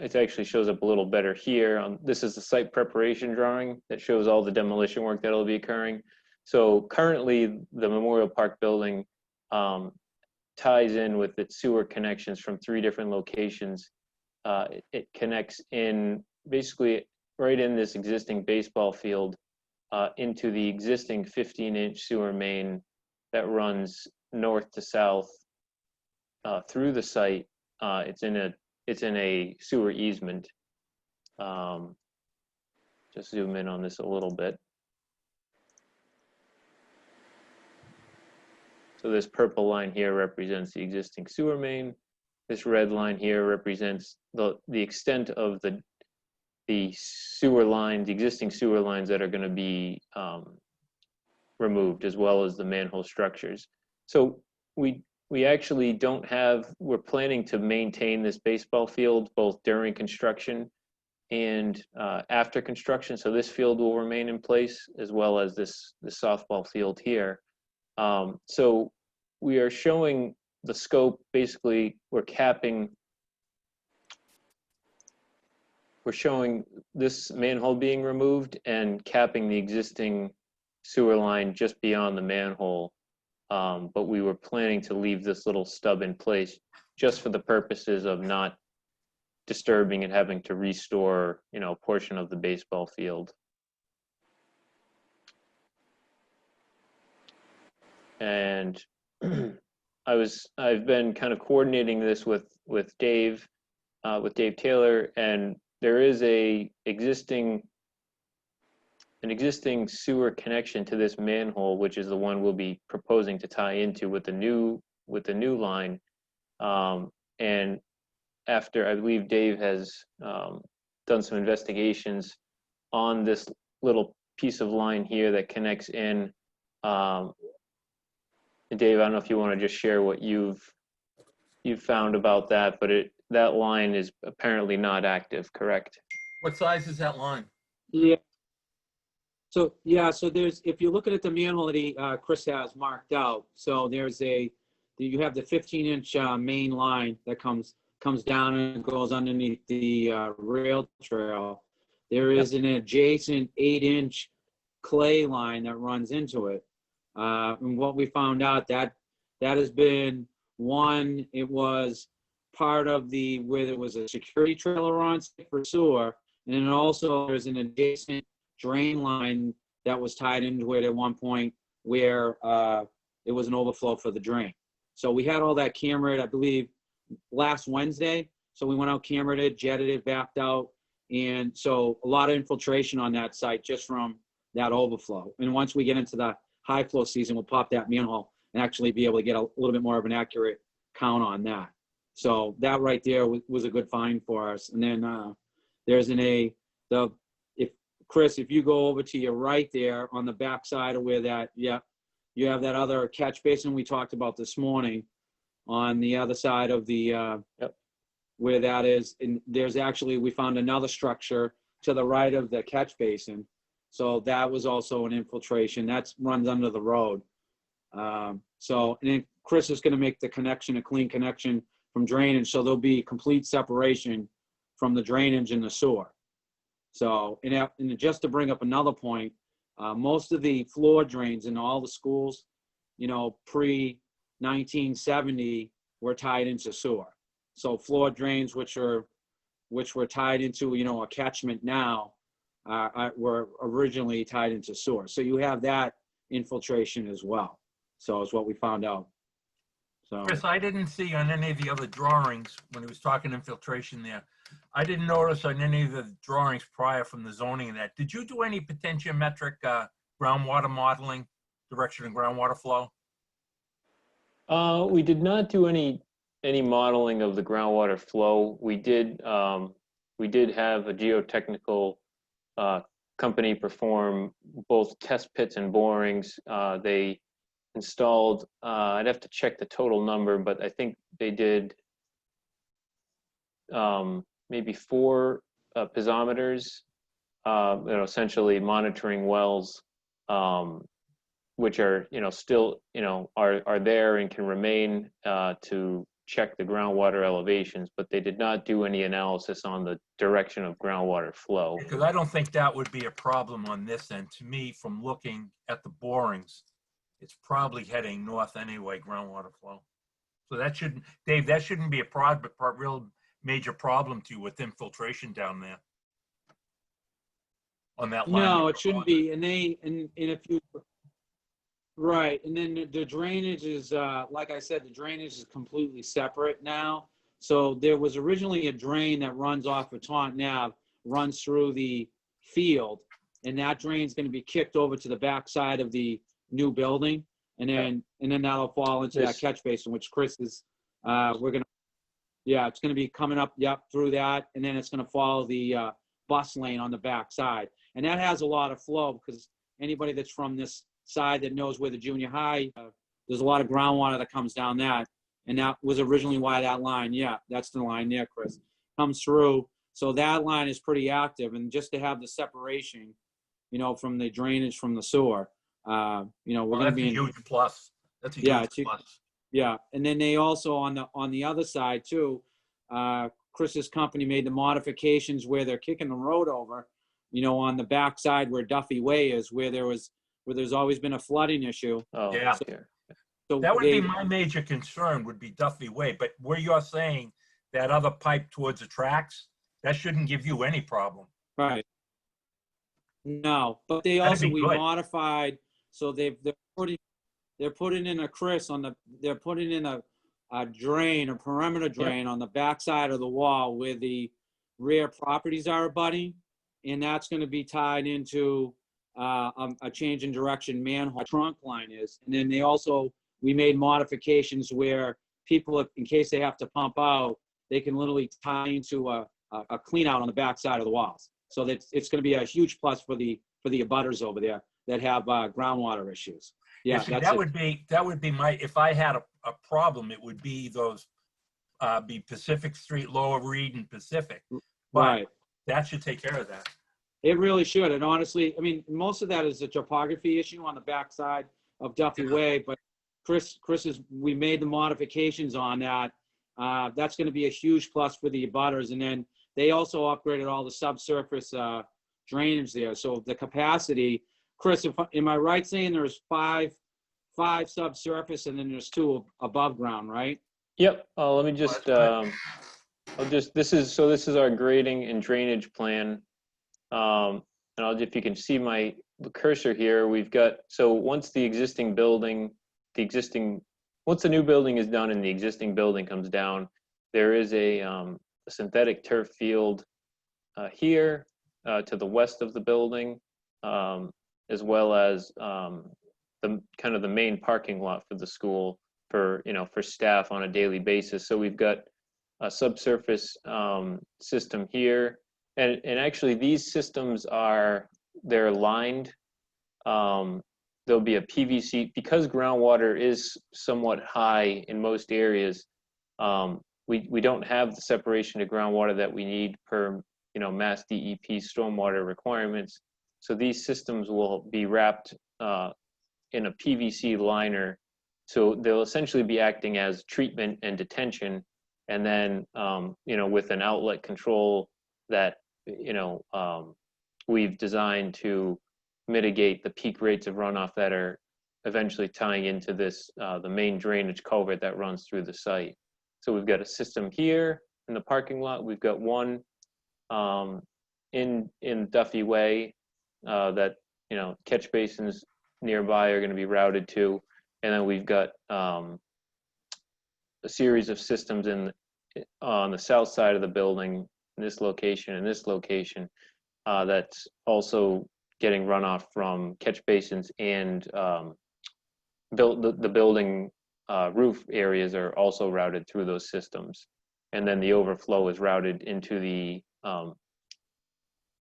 It actually shows up a little better here. This is the site preparation drawing that shows all the demolition work that will be occurring. So currently, the Memorial Park building ties in with its sewer connections from 3 different locations. It connects in basically right in this existing baseball field into the existing 15-inch sewer main that runs north to south through the site. It's in a sewer easement. Just zoom in on this a little bit. So this purple line here represents the existing sewer main. This red line here represents the extent of the sewer line, the existing sewer lines that are going to be removed, as well as the manhole structures. So we actually don't have, we're planning to maintain this baseball field both during construction and after construction. So this field will remain in place, as well as this softball field here. So we are showing the scope. Basically, we're showing this manhole being removed and capping the existing sewer line just beyond the manhole But we were planning to leave this little stub in place just for the purposes of not disturbing and having to restore, a portion of the baseball field. And I've been kind of coordinating this with Dave Taylor, and there is an existing sewer connection to this manhole, which is the one we'll be proposing to tie into with the new line. And after, I believe Dave has done some investigations on this little piece of line here that connects in. Dave, I don't know if you want to just share what you've found about that, but that line is apparently not active, correct? What size is that line? Yeah. So there's, if you're looking at the manhole that Chris has marked out, so you have the 15-inch main line that comes down and goes underneath the rail trail. There is an adjacent 8-inch clay line that runs into it. And what we found out that has been it was part of where there was a security trailer on for sewer, and then also there's an adjacent drain line that was tied into it at one point where it was an overflow for the drain. So we had all that cameraed, I believe, last Wednesday. So we went out, cameraed it, jetted it, backed out. And so a lot of infiltration on that site just from that overflow. And once we get into the high flow season, we'll pop that manhole and actually be able to get a little bit more of an accurate count on that. So that right there was a good find for us. And then there's Chris, if you go over to your right there on the back side of where you have that other catch basin we talked about this morning on the other side of the, where that is. And we found another structure to the right of the catch basin. So that was also an infiltration that runs under the road. And then Chris is going to make the connection, a clean connection from drainage. So there'll be complete separation from the drainage and the sewer. So, and just to bring up another point, most of the floor drains in all the schools, pre-1970 were tied into sewer. So floor drains, which were tied into, a catchment now, were originally tied into sewer. So you have that infiltration as well. So it's what we found out. So Chris, I didn't see on any of the other drawings when he was talking infiltration there. I didn't notice on any of the drawings prior from the zoning and that. Did you do any potentiometric groundwater modeling, direction of groundwater flow? We did not do any modeling of the groundwater flow. We did have a geotechnical company perform both test pits and borings. They installed, I'd have to check the total number, but I think they did maybe 4 piezometers, essentially monitoring wells, which are, still, are there and can remain to check the groundwater elevations, but they did not do any analysis on the direction of groundwater flow. Because I don't think that would be a problem on this end. To me, from looking at the borings, it's probably heading north anyway, groundwater flow. So that shouldn't, Dave, that shouldn't be a real major problem to you with infiltration down there on that line. no, it shouldn't be. And if you, right. And then the drainage is, like I said, the drainage is completely separate now. So there was originally a drain that runs off of Taunton Ave, runs through the field, and that drain is going to be kicked over to the back side of the new building, and then that'll fall into that catch basin, which Chris is, it's going to be coming up, through that, and then it's going to follow the bus lane on the back side. And that has a lot of flow because anybody that's from this side that knows where the junior high, there's a lot of groundwater that comes down that. And that was originally why that line, that's the line there, Chris, comes through. So that line is pretty active. And just to have the separation, from the drainage from the sewer, we're going to be a huge plus. That's a huge plus. Yeah. And then they also, on the other side too, Chris's company made the modifications where they're kicking the road over, on the back side where Duffy Way is, where there's always been a flooding issue. Oh, yeah. So That would be they, my major concern, would be Duffy Way, but where you're saying that other pipe towards the tracks, that shouldn't give you any problem. right. No, but they That'd also, be we good. modified, so they're putting in a, Chris, they're putting in a drain, a perimeter drain on the backside of the wall where the rear properties are abutting. And that's gonna be tied into a change in direction manhole trunk line is. And then we made modifications where people, in case they have to pump out, they can literally tie into a clean out on the backside of the walls. So that it's gonna be a huge plus for the abutters over there that have groundwater issues. Yeah, See, that's that it. would be my, if I had a problem, it would be those, be Pacific Street, Lower Reed and Pacific. But Right. that should take care of that. It really should. And honestly, I mean, most of that is a topography issue on the backside of Duffy Way, but we made the modifications on that. That's going to be a huge plus for the abutters. And then they also upgraded all the subsurface drainage there. So the capacity, Chris, am I right saying there's five subsurface and then there's 2 above ground, right? Yep, let me just, this is our grading and drainage plan. And if you can see my cursor here, we've got, so once the new building is done and the existing building comes down, there is a synthetic turf field here to the west of the building, as well as the main parking lot for the school for staff on a daily basis. So we've got a subsurface system here, and actually these systems they're lined. There'll be a PVC, because groundwater is somewhat high in most areas. We don't have the separation to groundwater that we need per Mass DEP stormwater requirements. So these systems will be wrapped in a PVC liner. So they'll essentially be acting as treatment and detention, and then with an outlet control that we've designed to mitigate the peak rates of runoff that are eventually tying into this the main drainage culvert that runs through the site. So we've got a system here in the parking lot. We've got one in Duffy Way that catch basins nearby are going to be routed to, and then we've got a series of systems on the south side of the building, in this location and this location, that's also getting runoff from catch basins, and the building roof areas are also routed through those systems, and then the overflow is routed into the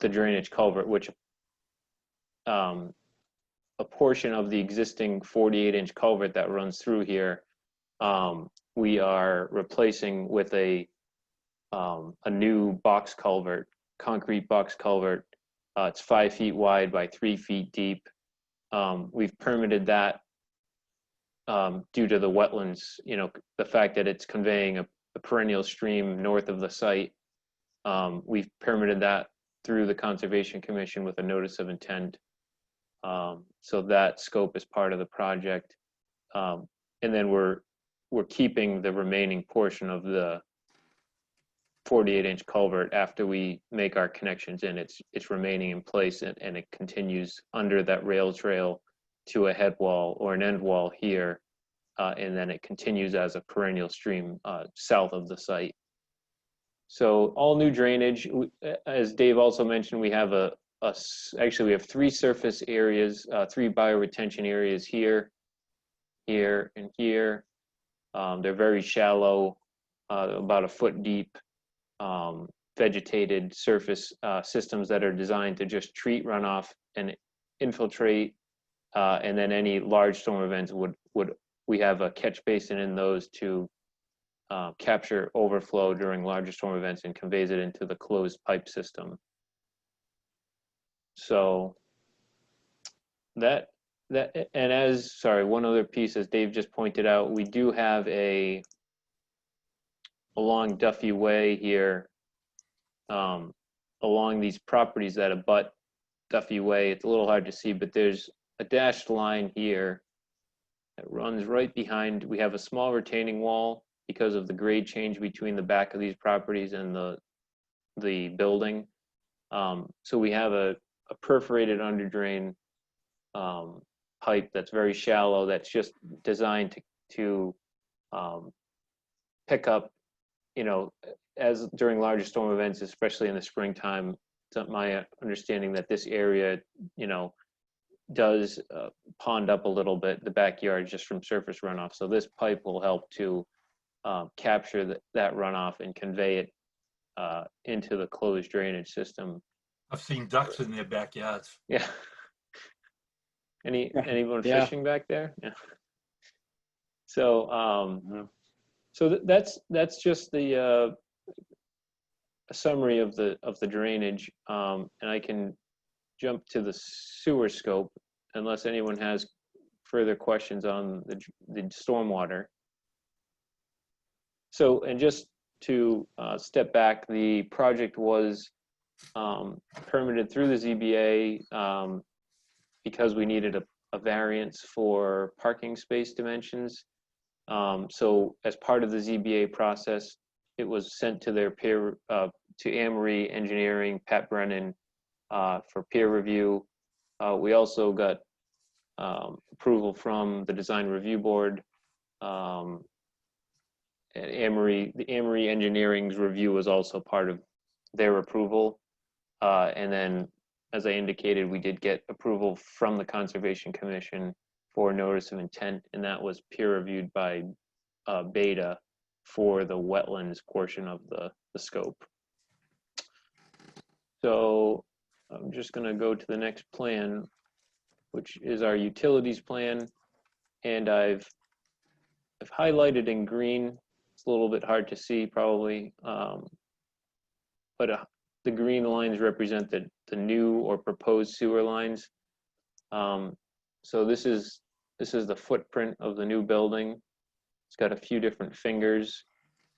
drainage culvert, which a portion of the existing 48-inch culvert that runs through here, we are replacing with a new box culvert, concrete box culvert. It's 5 feet wide by 3 feet deep. We've permitted that due to the wetlands, the fact that it's conveying a perennial stream north of the site. We've permitted that through the Conservation Commission with a notice of intent. So that scope is part of the project. And then we're keeping the remaining portion of the 48-inch culvert after we make our connections in. It's remaining in place, and it continues under that rail trail to a head wall or an end wall here, and then it continues as a perennial stream south of the site. So all new drainage. As Dave also mentioned, we have actually we have 3 surface areas, 3 bioretention areas here, here, and here. They're very shallow, about a foot deep, vegetated surface systems that are designed to just treat runoff and infiltrate, and then any large storm events we have a catch basin in those to capture overflow during larger storm events and conveys it into the closed pipe system. So one other piece, as Dave just pointed out, we do have along Duffy Way here, along these properties that abut Duffy Way. It's a little hard to see, but there's a dashed line here It runs right behind, we have a small retaining wall because of the grade change between the back of these properties and the building. So we have a perforated under drain pipe that's very shallow, that's just designed to pick up, as during larger storm events, especially in the springtime. It's my understanding that this area, does pond up a little bit, the backyard, just from surface runoff. So this pipe will help to capture that runoff and convey it into the closed drainage system. I've seen ducks in their backyards. Yeah. Anyone Yeah. fishing back there? Yeah. So that's just the a summary of the drainage, and I can jump to the sewer scope unless anyone has further questions on the stormwater. So, and just to step back, the project was permitted through the ZBA because we needed a variance for parking space dimensions. So as part of the ZBA process, it was sent to their peer, to Amory Engineering, Pat Brennan, for peer review. We also got approval from the Design Review Board. And the Amory Engineering's review was also part of their approval. And then, as I indicated, we did get approval from the Conservation Commission for notice of intent, and that was peer reviewed by Beta for the wetlands portion of the scope. So I'm just going to go to the next plan, which is our utilities plan, and I've highlighted in green. It's a little bit hard to see probably, but the green lines represent the new or proposed sewer lines. So this is the footprint of the new building. It's got a few different fingers,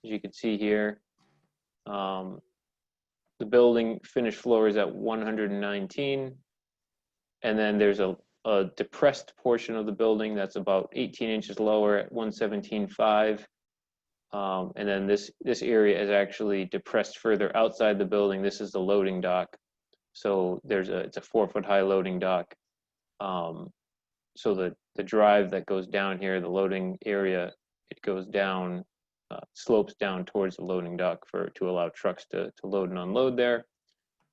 as you can see here. The building finished floor is at 119, and then there's a depressed portion of the building that's about 18 inches lower at 117.5. And then this area is actually depressed further outside the building. This is the loading dock. So it's a 4-foot high loading dock. So the drive that goes down here, the loading area, it goes down, slopes down towards the loading dock to allow trucks to load and unload there.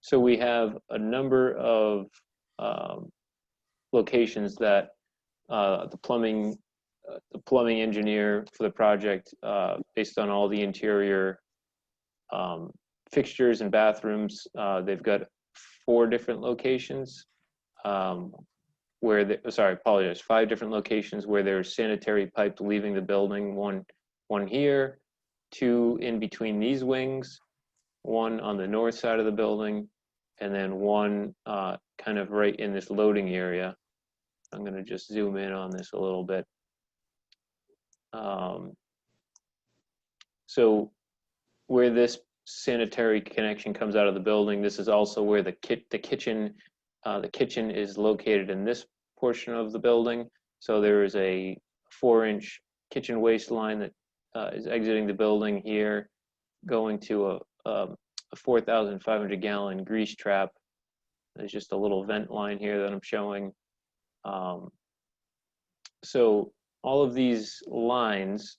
So we have a number of locations that the plumbing engineer for the project, based on all the interior fixtures and bathrooms, they've got 4 different locations where 5 different locations where there's sanitary pipe leaving the building. One here, 2 in between these wings, 1 on the north side of the building, and then 1 kind of right in this loading area. I'm going to just zoom in on this a little bit. So where this sanitary connection comes out of the building, this is also where the kitchen is located in this portion of the building. So there is a 4-inch kitchen waste line that is exiting the building here, going to a 4,500 gallon grease trap. There's just a little vent line here that I'm showing. So all of these lines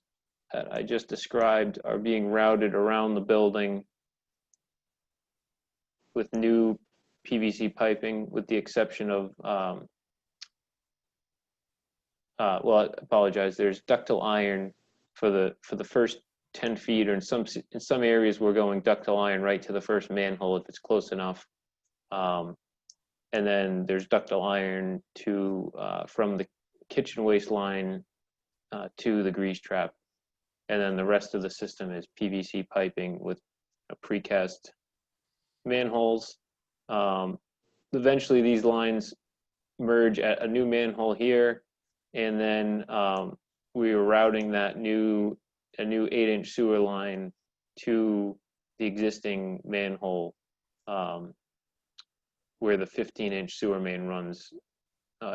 that I just described are being routed around the building with new PVC piping, with the exception of, well, I apologize, there's ductile iron for the first 10 feet, or in some areas we're going ductile iron right to the first manhole if it's close enough. And then there's ductile iron from the kitchen waste line to the grease trap. And then the rest of the system is PVC piping with precast manholes. Eventually these lines merge at a new manhole here, and then we are routing a new 8-inch sewer line to the existing manhole where the 15-inch sewer main runs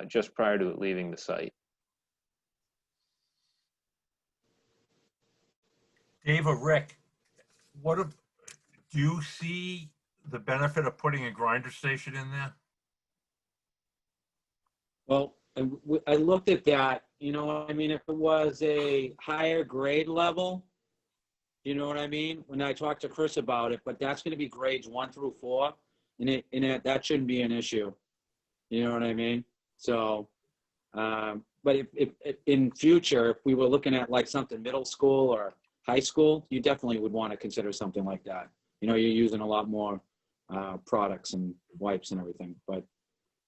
just prior to it leaving the site. Dave or Rick, do you see the benefit of putting a grinder station in there? Well, I looked at that, you know what I mean? If it was a higher grade level, you know what I mean? When I talked to Chris about it, but that's gonna be grades 1 through 4, and that shouldn't be an issue. You know what I mean? So, but if in future, if we were looking at like something middle school or high school, you definitely would want to consider something like that. You know, you're using a lot more products and wipes and everything, but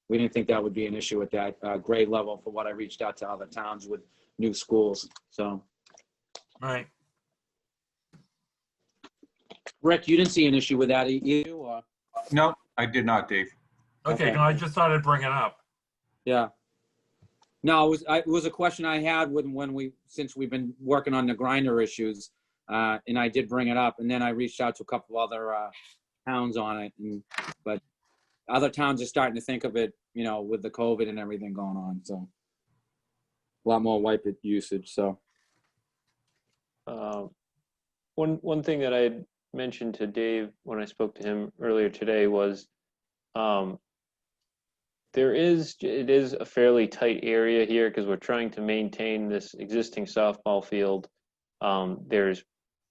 we didn't think that would be an issue at that grade level for what I reached out to other towns with new schools. So, Right. Rick, you didn't see an issue with that either? Or? No, I did not, Dave. Okay, Okay. no, I just thought I'd bring it up. Yeah. No, it was a question I had since we've been working on the grinder issues, and I did bring it up, and then I reached out to a couple other towns on it, but other towns are starting to think of it, you know, with the COVID and everything going on, so a lot more wipe it usage. So One thing that I had mentioned to Dave when I spoke to him earlier today was it is a fairly tight area here because we're trying to maintain this existing softball field.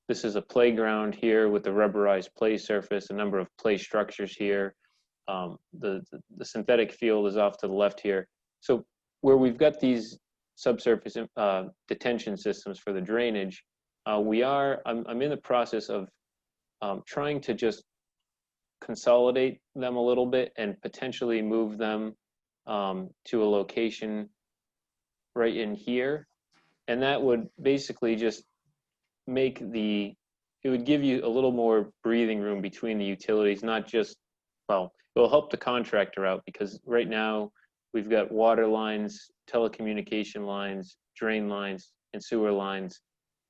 This is a playground here with a rubberized play surface, a number of play structures here. The synthetic field is off to the left here. So where we've got these subsurface detention systems for the drainage, I'm in the process of trying to just consolidate them a little bit and potentially move them to a location right in here. And that would basically just it would give you a little more breathing room between the utilities, not just, well, it'll help the contractor out because right now we've got water lines, telecommunication lines, drain lines, and sewer lines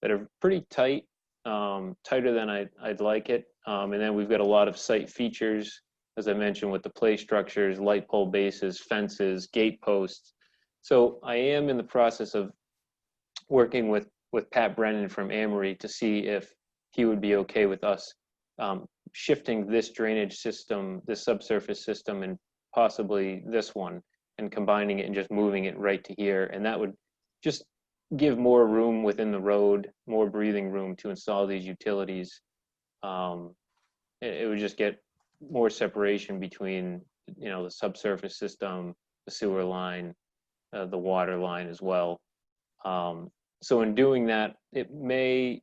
that are pretty tight, tighter than I'd like it. And then we've got a lot of site features, as I mentioned, with the play structures, light pole bases, fences, gate posts. So I am in the process of working with Pat Brennan from Amory to see if he would be okay with us shifting this drainage system, this subsurface system, and possibly this one, and combining it and just moving it right to here. And that would just give more room within the road, more breathing room to install these utilities. It would just get more separation between, you know, the subsurface system, the sewer line, the water line as well. So in doing that, we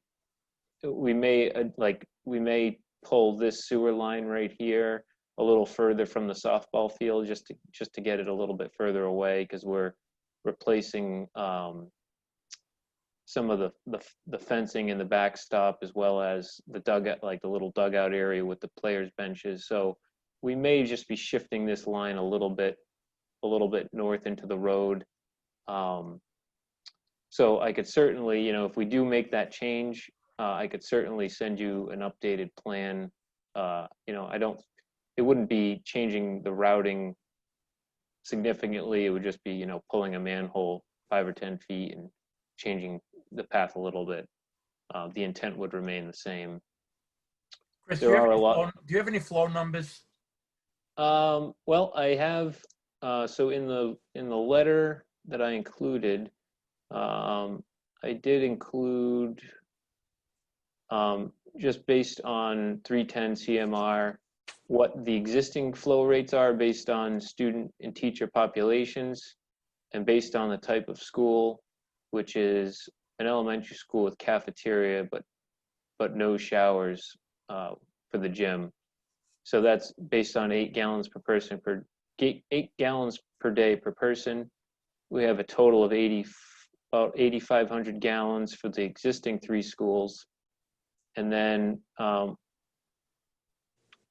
may pull this sewer line right here a little further from the softball field just to get it a little bit further away because we're replacing some of the fencing in the backstop as well as the dugout, like the little dugout area with the players' benches. So we may just be shifting this line a little bit north into the road. So I could certainly, you know, if we do make that change, I could certainly send you an updated plan. You know, it wouldn't be changing the routing significantly. It would just be, you know, pulling a manhole 5 or 10 feet and changing the path a little bit. The intent would remain the same. Chris, There are a lot. Do you have any flow numbers? Well, I have. So in the letter that I included, I did include just based on 310 CMR what the existing flow rates are based on student and teacher populations and based on the type of school, which is an elementary school with cafeteria but no showers for the gym. So that's based on 8 gallons per person 8 gallons per day per person. We have a total of about 8,500 gallons for the existing 3 schools. And then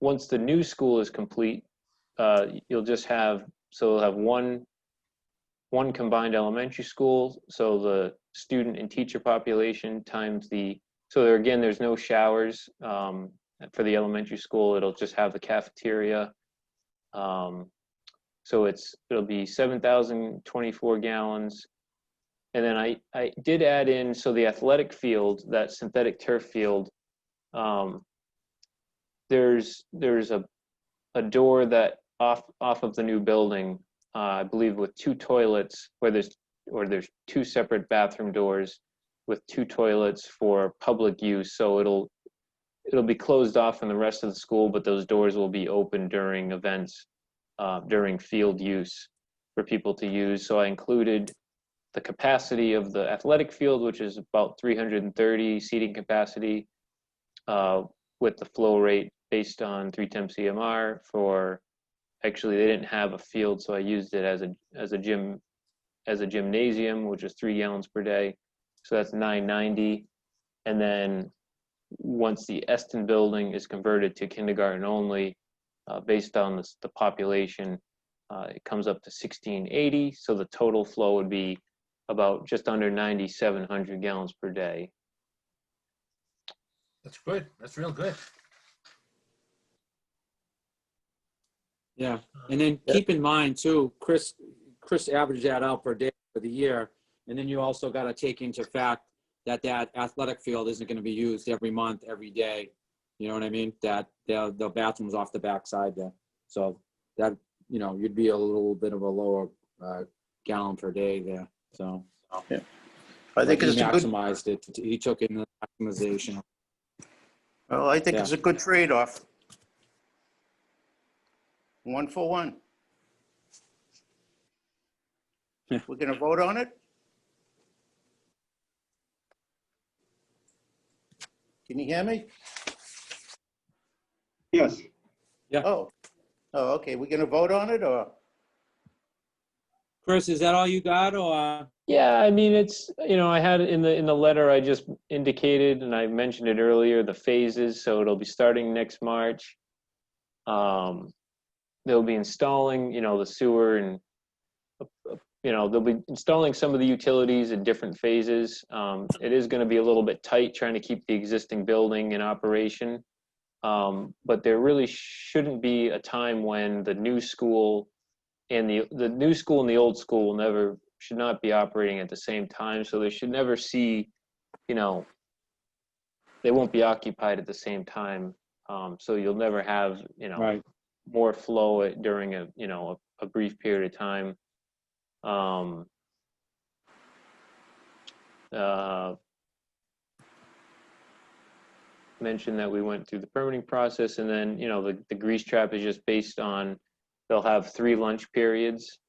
once the new school is complete, you'll just have, so we'll have one combined elementary school. So the student and teacher population times so there again, there's no showers for the elementary school. It'll just have the cafeteria. So it'll be 7,024 gallons. And then I did add in, so the athletic field, that synthetic turf field, there's a door that off of the new building, I believe with 2 toilets, where there's 2 separate bathroom doors with 2 toilets for public use. So it'll be closed off from the rest of the school, but those doors will be open during events, during field use for people to use. So I included the capacity of the athletic field, which is about 330 seating capacity, with the flow rate based on 3 temp CMR. For actually, they didn't have a field, so I used it as a gymnasium, which is 3 gallons per day. So that's 990. And then once the Eston building is converted to kindergarten only, based on the population, it comes up to 1680. So the total flow would be about just under 9,700 gallons per day. That's good. That's real good. Yeah, and then keep in mind too, Chris averaged that out per day for the year. And then you also got to take into fact that athletic field isn't going to be used every month, every day. You know what I mean? That the bathroom's off the backside there. So that, you'd be a little bit of a lower gallon per day there. So Yeah. I think he it's a good, maximized it. He took in the maximization. well, I think Yeah. it's a good trade-off. 1 for 1. Yeah. We're gonna vote on it? Can you hear me? Yes. Oh, okay, we're gonna vote on it, or? Chris, is that all you got, or? Yeah, I mean, it's, I had in the letter I just indicated, and I mentioned it earlier, the phases. So it'll be starting next March. They'll be installing, the sewer, and they'll be installing some of the utilities in different phases. It is going to be a little bit tight trying to keep the existing building in operation. But there really shouldn't be a time when the new school and the new school and the old school should not be operating at the same time. So they should never see, they won't be occupied at the same time. So you'll never have, Right. more flow during a brief period of time. Mentioned that we went through the permitting process, and then the grease trap is just based on, they'll have 3 lunch periods.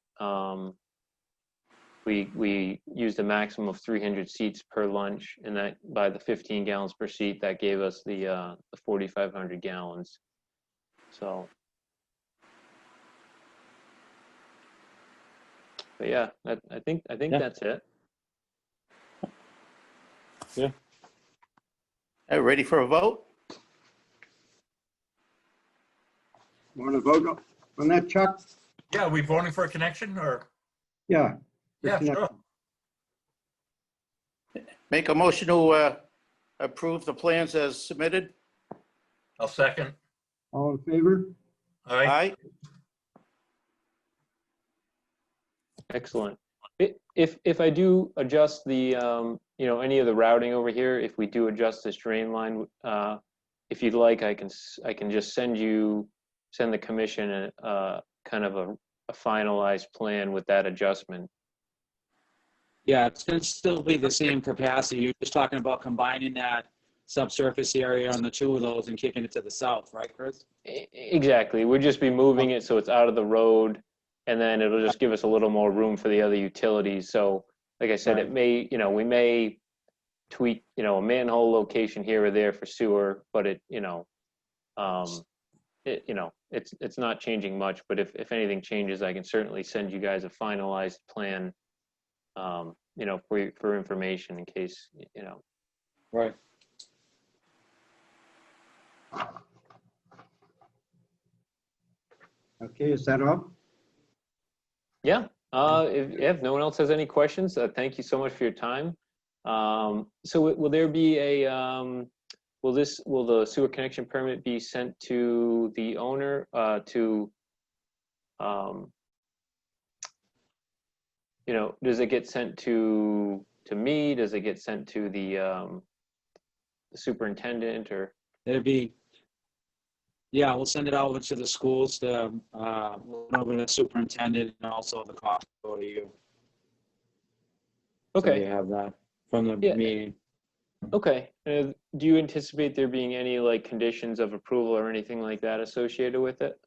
We used a maximum of 300 seats per lunch, and that by the 15 gallons per seat, that gave us the 4,500 gallons. So, but yeah, I think Yeah. that's it. Ready for a vote? Want to vote on that, Chuck? Yeah, are we voting for a connection or? Yeah. Yeah, sure. Make a motion to approve the plans as submitted? I'll second. All in favor? All right. Aye. Excellent. If I do adjust the, any of the routing over here, if we do adjust this drain line, if you'd like, I can just send the commission kind of a finalized plan with that adjustment. Yeah, it's going to still be the same capacity. You're just talking about combining that subsurface area on the 2 of those and kicking it to the south, right, Chris? Exactly. We'll just be moving it so it's out of the road, and then it'll just give us a little more room for the other utilities. So, like I said, Right. it may, we may tweak, a manhole location here or there for sewer, but it's not changing much. But if anything changes, I can certainly send you guys a finalized plan, for information in case, Right. Okay, is that all? Yeah. If no one else has any questions, thank you so much for your time. So will there be will the sewer connection permit be sent to the owner, you know, does it get sent to me? Does it get sent to the superintendent or? It'd be, yeah, we'll send it over to the schools, to, over to the superintendent, and also the cost go to you. So Okay. you have that from the Yeah. meeting. Okay. Do you anticipate there being any like conditions of approval or anything like that associated with it?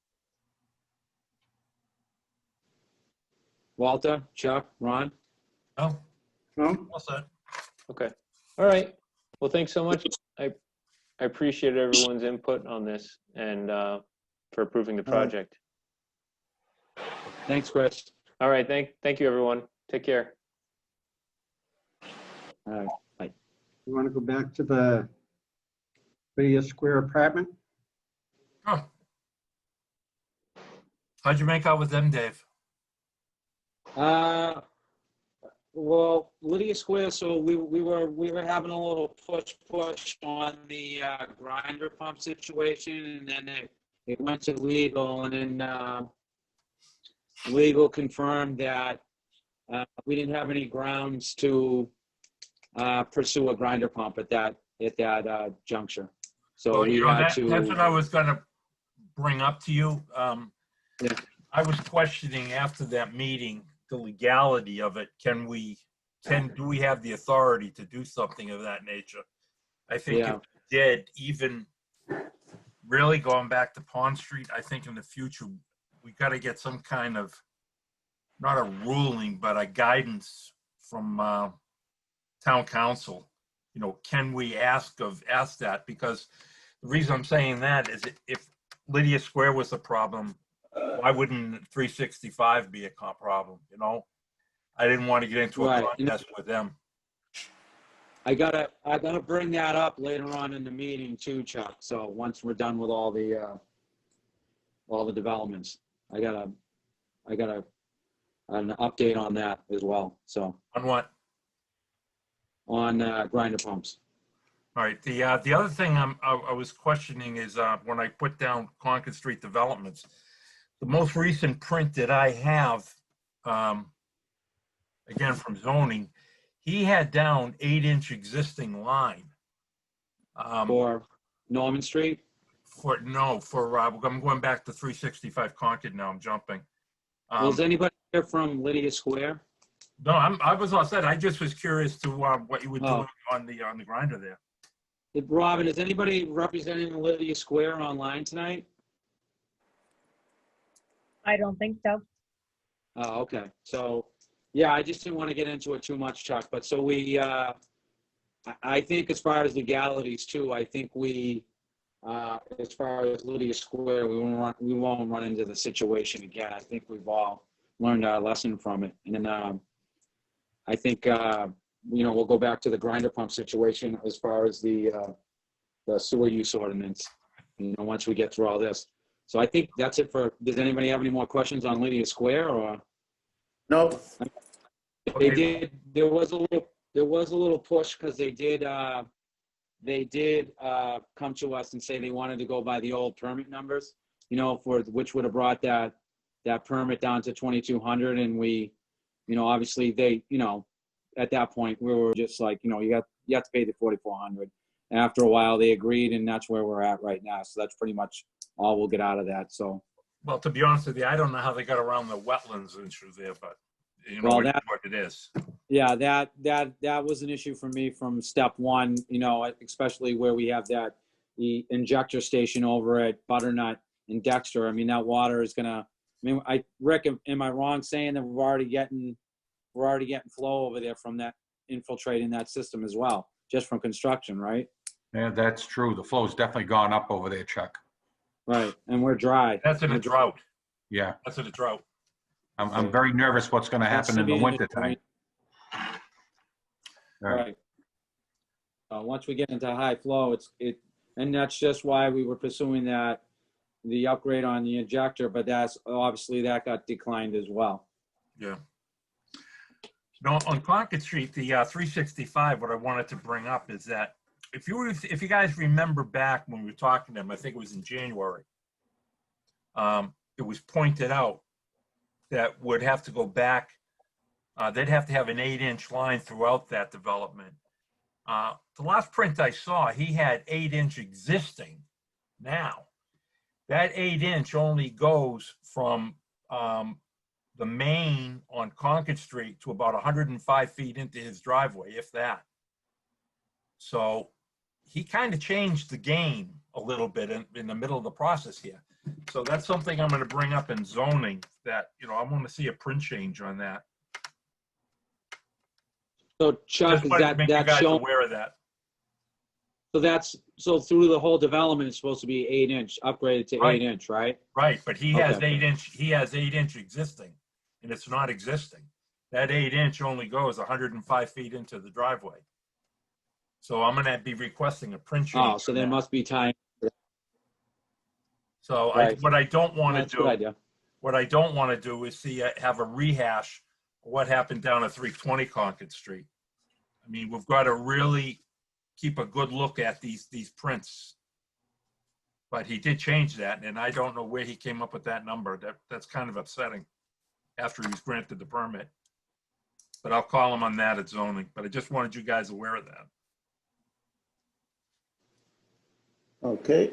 Walter, Chuck, Ron? Oh, No? all set. Okay. All right. Well, thanks so much. I appreciate everyone's input on this and for approving the project. Thanks, Chris. All right. Thank you, everyone. Take care. All right. You want to go back to the Lydia Square apartment? Oh. How'd you make out with them, Dave? Well, Lydia Square, so we were having a little push on the grinder pump situation, and then it went to legal, and then legal confirmed that we didn't have any grounds to pursue a grinder pump at that juncture. So Well, we you know, had that's what I was gonna bring up to you. Yeah. I was questioning after that meeting, the legality of it. Do we have the authority to do something of that nature? I think Yeah. if we did, even really going back to Pond Street, I think in the future, we gotta get some kind of, not a ruling, but a guidance from town council. You know, can we ask that? Because the reason I'm saying that is if Lydia Square was a problem, why wouldn't 365 be a problem, you know? I didn't want to get into a Right. contest with them. I gotta bring that up later on in the meeting too, Chuck. So once we're done with all the developments, I got an update on that as well. So On what? on grinder pumps. All right, the other thing I was questioning is when I put down Concord Street developments, the most recent print that I have, again from zoning, he had down 8-inch existing line. For Norman Street? I'm going back to 365 Concord now, I'm jumping. Was anybody here from Lydia Square? No, I was all set. I just was curious to what you were Oh. doing on the grinder there. Robin, is anybody representing Lydia Square online tonight? I don't think so. Oh, okay. So, yeah, I just didn't want to get into it too much, Chuck. But so we, I think as far as legalities too, I think we, as far as Lydia Square, we won't run into the situation again. I think we've all learned our lesson from it. And then I think, we'll go back to the grinder pump situation as far as the sewer use ordinance, once we get through all this. So I think that's it for, does anybody have any more questions on Lydia Square or? No, They did, there was a little push because they did come to us and say they wanted to go by the old permit numbers, for which would have brought that permit down to 2,200. And we, obviously they, at that point we were just like, you have to pay the 4,400. And after a while they agreed, and that's where we're at right now. So that's pretty much all we'll get out of that. So. Well, to be honest with you, I don't know how they got around the wetlands issue there, but Well, what it is. Yeah, that was an issue for me from step one, especially where we have the injector station over at Butternut and Dexter. I mean, that water is Rick, am I wrong saying that we're already getting flow over there from that infiltrating that system as well, just from construction, right? Yeah, that's true. The flow's definitely gone up over there, Chuck. Right, and we're dry. That's in a drought. Yeah, That's in a drought. I'm very nervous what's going to happen in the winter time. Right. Once we get into high flow, and that's just why we were pursuing the upgrade on the injector, but that's obviously that got declined as well. Yeah. On Concord Street, the 365, what I wanted to bring up is that if you guys remember back when we were talking to them, I think it was in January, it was pointed out that would have to go back They'd have to have an 8-inch line throughout that development. The last print I saw, he had 8-inch existing now. That 8-inch only goes from the main on Concord Street to about 105 feet into his driveway, if that. So he kind of changed the game a little bit in the middle of the process here. So that's something I'm going to bring up in zoning that, I want to see a print change on that. So Chuck, Just is wanted to make you that guys shown? aware of that. So through the whole development, it's supposed to be 8-inch, upgraded to Right. 8-inch, right? Right, but he has Okay. 8-inch, he has 8-inch existing, and it's not existing. That 8-inch only goes 105 feet into the driveway. So I'm gonna be requesting a print change. Oh, so on there that. must be time. So Right. what I don't No, want that's to a good do, idea. what I don't want to do is have a rehash of what happened down at 320 Concord Street. I mean, we've got to really keep a good look at these prints. But he did change that, and I don't know where he came up with that number. That's kind of upsetting after he's granted the permit. But I'll call him on that at zoning, but I just wanted you guys aware of that. Okay.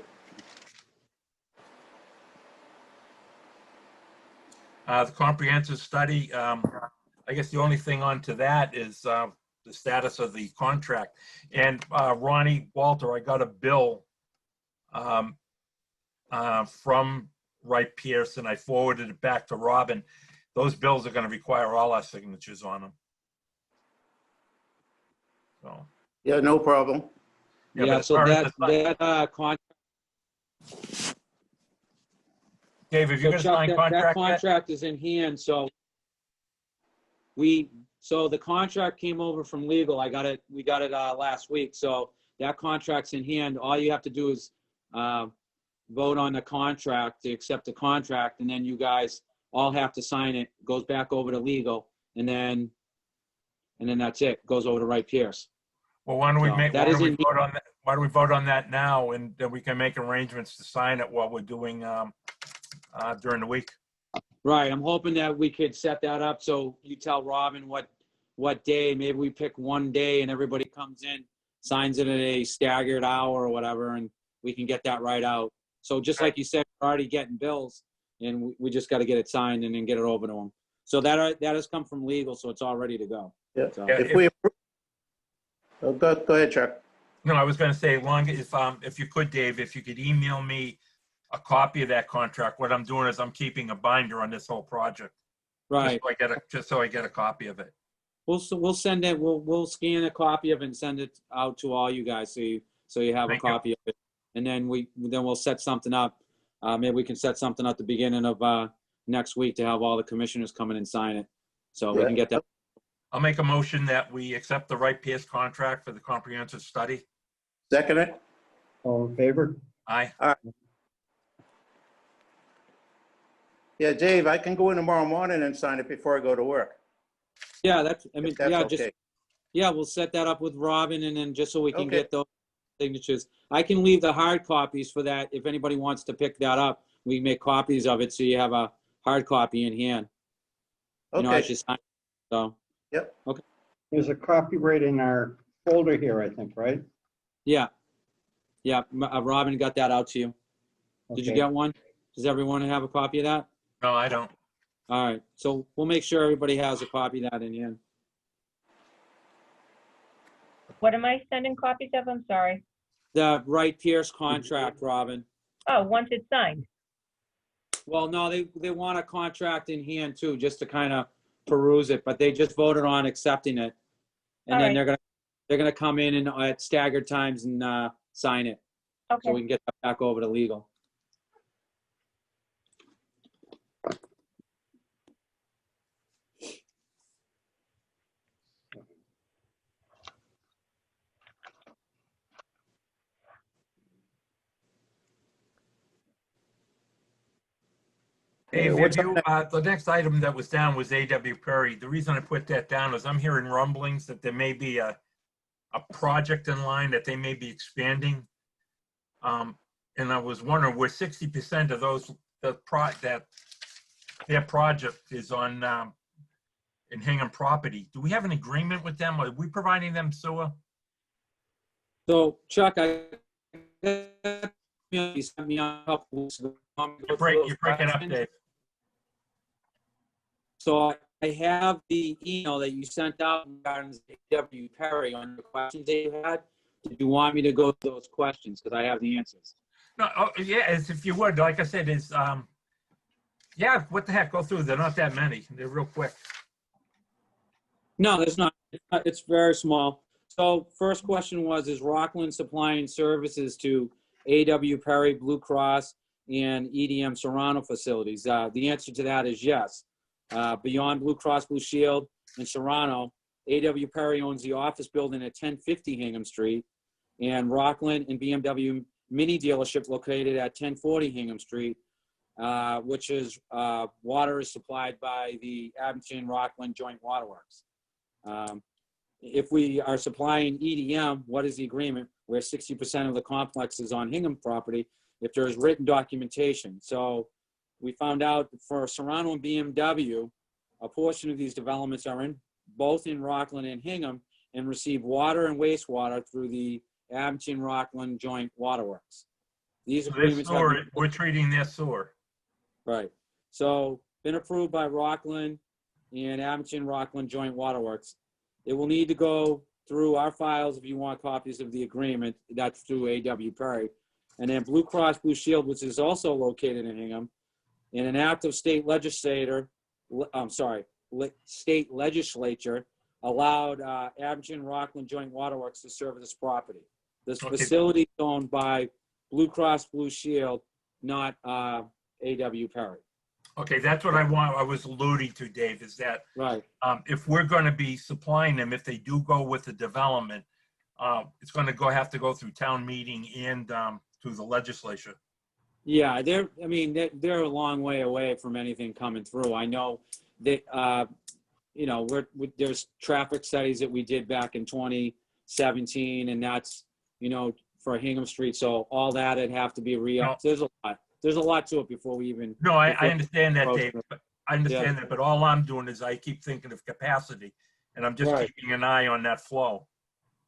The comprehensive study, I guess the only thing onto that is the status of the contract. And Ronnie Walter, I got a bill from Wright Pierce, and I forwarded it back to Robin. Those bills are going to require all our signatures on them. So, Yeah, no problem. yeah, but Yeah, as so far as that, the- that contract. Dave, have you So got a Chuck, signed that contract yet? contract is in hand, so so the contract came over from legal. We got it last week, so that contract's in hand. All you have to do is vote on the contract, to accept the contract, and then you guys all have to sign it. Goes back over to legal, and then that's it. Goes over to Wright Pierce. Well, why don't we So make, that why is don't we in- vote on that? Why don't we vote on that now, and then we can make arrangements to sign it while we're doing during the week. Right, I'm hoping that we could set that up, so you tell Robin what day, maybe we pick one day and everybody comes in, signs it at a staggered hour or whatever, and we can get that right out. So just like you said, we're already getting bills, and we just gotta get it signed and then get it over to them. So that has come from legal, so it's all ready to go. Yeah. So- Yeah, If we, oh, go ahead, Chuck. No, I was going to say, if you could, Dave, if you could email me a copy of that contract. What I'm doing is I'm keeping a binder on this whole project. Right, Just so I get a copy of it. we'll send it, we'll scan a copy of it and send it out to all you guys, so you have a Thank you. copy of it. And then we'll set something up. Maybe we can set something up the beginning of next week to have all the commissioners come in and sign it. So we can get that. I'll make a motion that we accept the Wright Pierce contract for the comprehensive study. Second it? All in favor? Aye. Yeah, Dave, I can go in tomorrow morning and sign it before I go to work. Yeah, If that's okay. we'll set that up with Robin, and then just so we can Okay. get those signatures. I can leave the hard copies for that. If anybody wants to pick that up, we can make copies of it so you have a hard copy in hand. You know, I Okay, should sign. So, There's a copyright in our folder here, I think, right? yeah. Yeah, Robin got that out to you. Did you Okay. get one? Does everyone have a copy of that? No, I don't. All right, so we'll make sure everybody has a copy of that in hand. What am I sending copies of? I'm sorry. The Wright Pierce contract, Robin. Oh, once it's signed. Well, no, they want a contract in hand too, just to kind of peruse it, but they just voted on accepting it. And All then right. they're gonna come in and at staggered times and sign it, so we Okay. can get that back over to legal. Dave, what's have you, the next item that was down was A.W. Perry. The reason I put that down is I'm hearing rumblings that there may be a project in line that they may be expanding. And I was wondering where 60% of those, that their project is on, in Hingham property. Do we have an agreement with them? Are we providing them sewer? So Chuck, you sent me a couple weeks ago. You're breaking up, Dave. So I have the email that you sent out regarding A.W. Perry on the questions that you had. Did you want me to go through those questions? Because I have the answers. No, oh, yeah, if you would, like I said, yeah, what the heck, go through. They're not that many. They're real quick. No, there's not. It's very small. So first question was, is Rockland supplying services to A.W. Perry, Blue Cross, and EDM Serrano facilities? The answer to that is yes. Beyond Blue Cross Blue Shield and Serrano, A.W. Perry owns the office building at 1050 Hingham Street, and Rockland and BMW Mini dealership located at 1040 Hingham Street, which is water is supplied by the Abington Rockland Joint Waterworks. If we are supplying EDM, what is the agreement? Where 60% of the complex is on Hingham property, if there is written documentation. So we found out for Serrano and BMW, a portion of these developments are in both in Rockland and Hingham and receive water and wastewater through the Abington Rockland Joint Waterworks. These agreements We're treating their sewer. right. So been approved by Rockland and Abington Rockland Joint Waterworks. It will need to go through our files if you want copies of the agreement. That's through A.W. Perry. And then Blue Cross Blue Shield, which is also located in Hingham, in an act of state legislature allowed Abington Rockland Joint Waterworks to serve this property. This Okay. facility is owned by Blue Cross Blue Shield, not A.W. Perry. Okay, that's what I was alluding to, Dave, is that Right. if we're going to be supplying them, if they do go with the development, it's going to have to go through town meeting and through the legislature. Yeah, they're a long way away from anything coming through. I know that, there's traffic studies that we did back in 2017, and that's, for Hingham Street. So all that would have to be re-upped. There's a lot to it before we even. No, I understand that, approach Dave. it. But I understand that, but all I'm doing is I keep thinking of capacity, and I'm just Right. keeping an eye on that flow.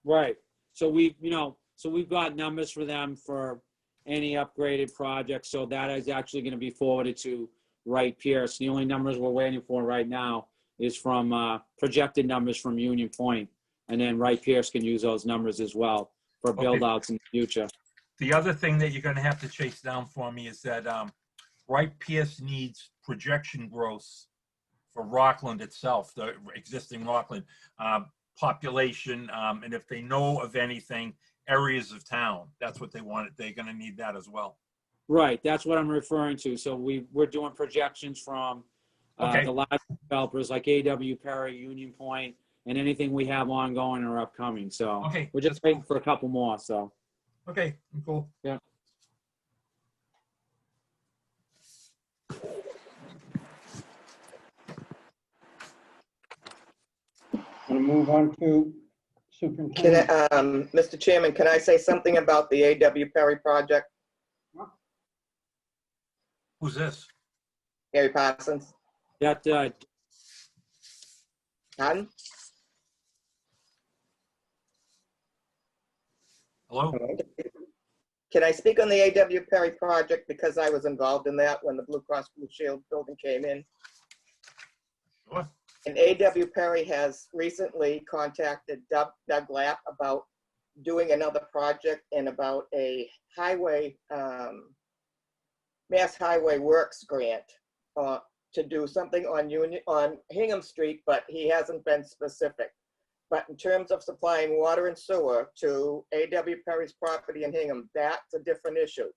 Right. So we've got numbers for them for any upgraded projects. So that is actually going to be forwarded to Wright Pierce. The only numbers we're waiting for right now is from projected numbers from Union Point, and then Wright Pierce can use those numbers as well for build outs in the future. The other thing that you're going to have to chase down for me is that Wright Pierce needs projection growth for Rockland itself, the existing Rockland population, and if they know of anything, areas of town. That's what they want. They're going to need that as well. Right. That's what I'm referring to. So we're doing projections from Okay. the large developers like A.W. Perry, Union Point, and anything we have ongoing or upcoming. So Okay, we're just that's waiting cool. for a couple more. So. Okay, cool. Yeah. Want to move on to Can superintendent? Mr. Chairman, can I say something about the A.W. Perry project? Who's this? Gary Parsons? That Pardon? Hello? Can I speak on the A.W. Perry project because I was involved in that when the Blue Cross Blue Shield building came in? Sure. And A.W. Perry has recently contacted Doug Lapp about doing another project and about a highway, Mass Highway Works grant to do something on Hingham Street, but he hasn't been specific. But in terms of supplying water and sewer to A.W. Perry's property in Hingham, that's a different issue.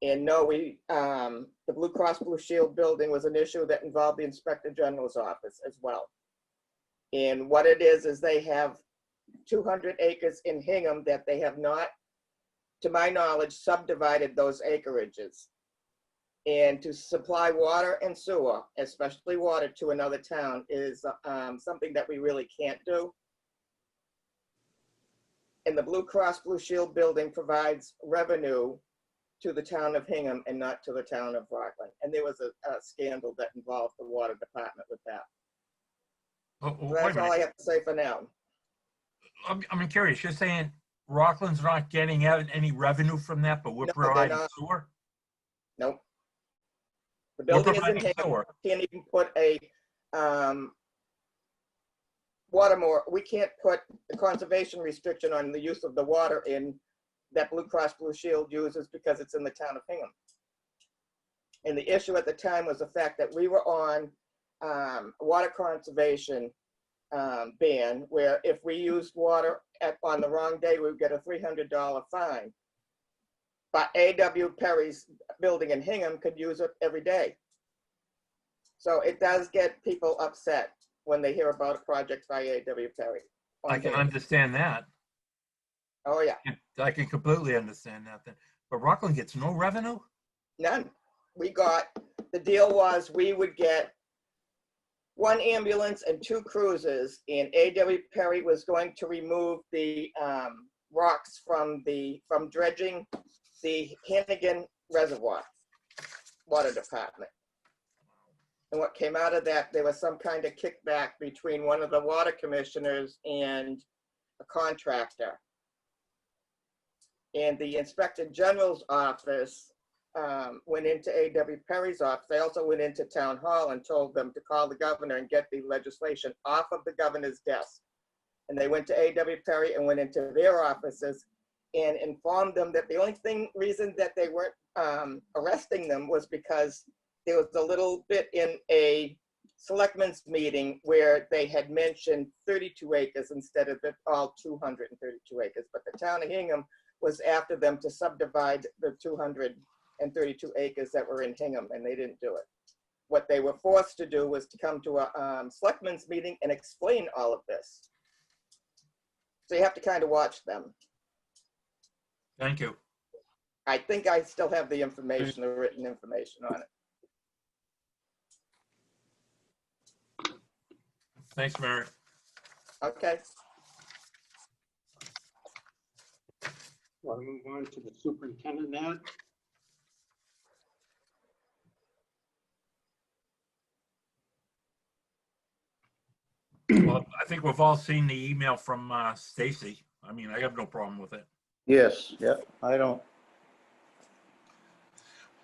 And no, the Blue Cross Blue Shield building was an issue that involved the Inspector General's office as well. And what it is they have 200 acres in Hingham that they have not, to my knowledge, subdivided those acreages. And to supply water and sewer, especially water, to another town is something that we really can't do. And the Blue Cross Blue Shield building provides revenue to the town of Hingham and not to the town of Rockland. And there was a scandal that involved the water department with that. Wait a That's all minute. I have to say for now. I'm curious. You're saying Rockland's not getting out any revenue from that, but we're No, they're providing not. sewer? Nope. The We're building is in providing Hingham. sewer. Can't even put a we can't put a conservation restriction on the use of the water in that Blue Cross Blue Shield uses because it's in the town of Hingham. And the issue at the time was the fact that we were on water conservation ban, where if we used water on the wrong day, we would get a $300 fine. But A.W. Perry's building in Hingham could use it every day. So it does get people upset when they hear about a project by A.W. Perry. I can understand that. Oh, yeah. I can completely understand that then. But Rockland gets no revenue? None. The deal was we would get 1 ambulance and 2 cruises, and A.W. Perry was going to remove the rocks from dredging the Hannigan Reservoir Water Department. And what came out of that, there was some kind of kickback between one of the water commissioners and a contractor. And the Inspector General's office went into A.W. Perry's office. They also went into Town Hall and told them to call the governor and get the legislation off of the governor's desk. And they went to A.W. Perry and went into their offices and informed them that the only reason that they weren't arresting them was because there was a little bit in a selectmen's meeting where they had mentioned 32 acres instead of all 232 acres. But the town of Hingham was after them to subdivide the 232 acres that were in Hingham, and they didn't do it. What they were forced to do was to come to a selectmen's meeting and explain all of this. So you have to kind of watch them. Thank you. I think I still have the information, the written information on it. Thanks, Mary. Okay. Want to move on to the superintendent now? Well, I think we've all seen the email from Stacy. I mean, I have no problem with it. Yes, yeah, I don't.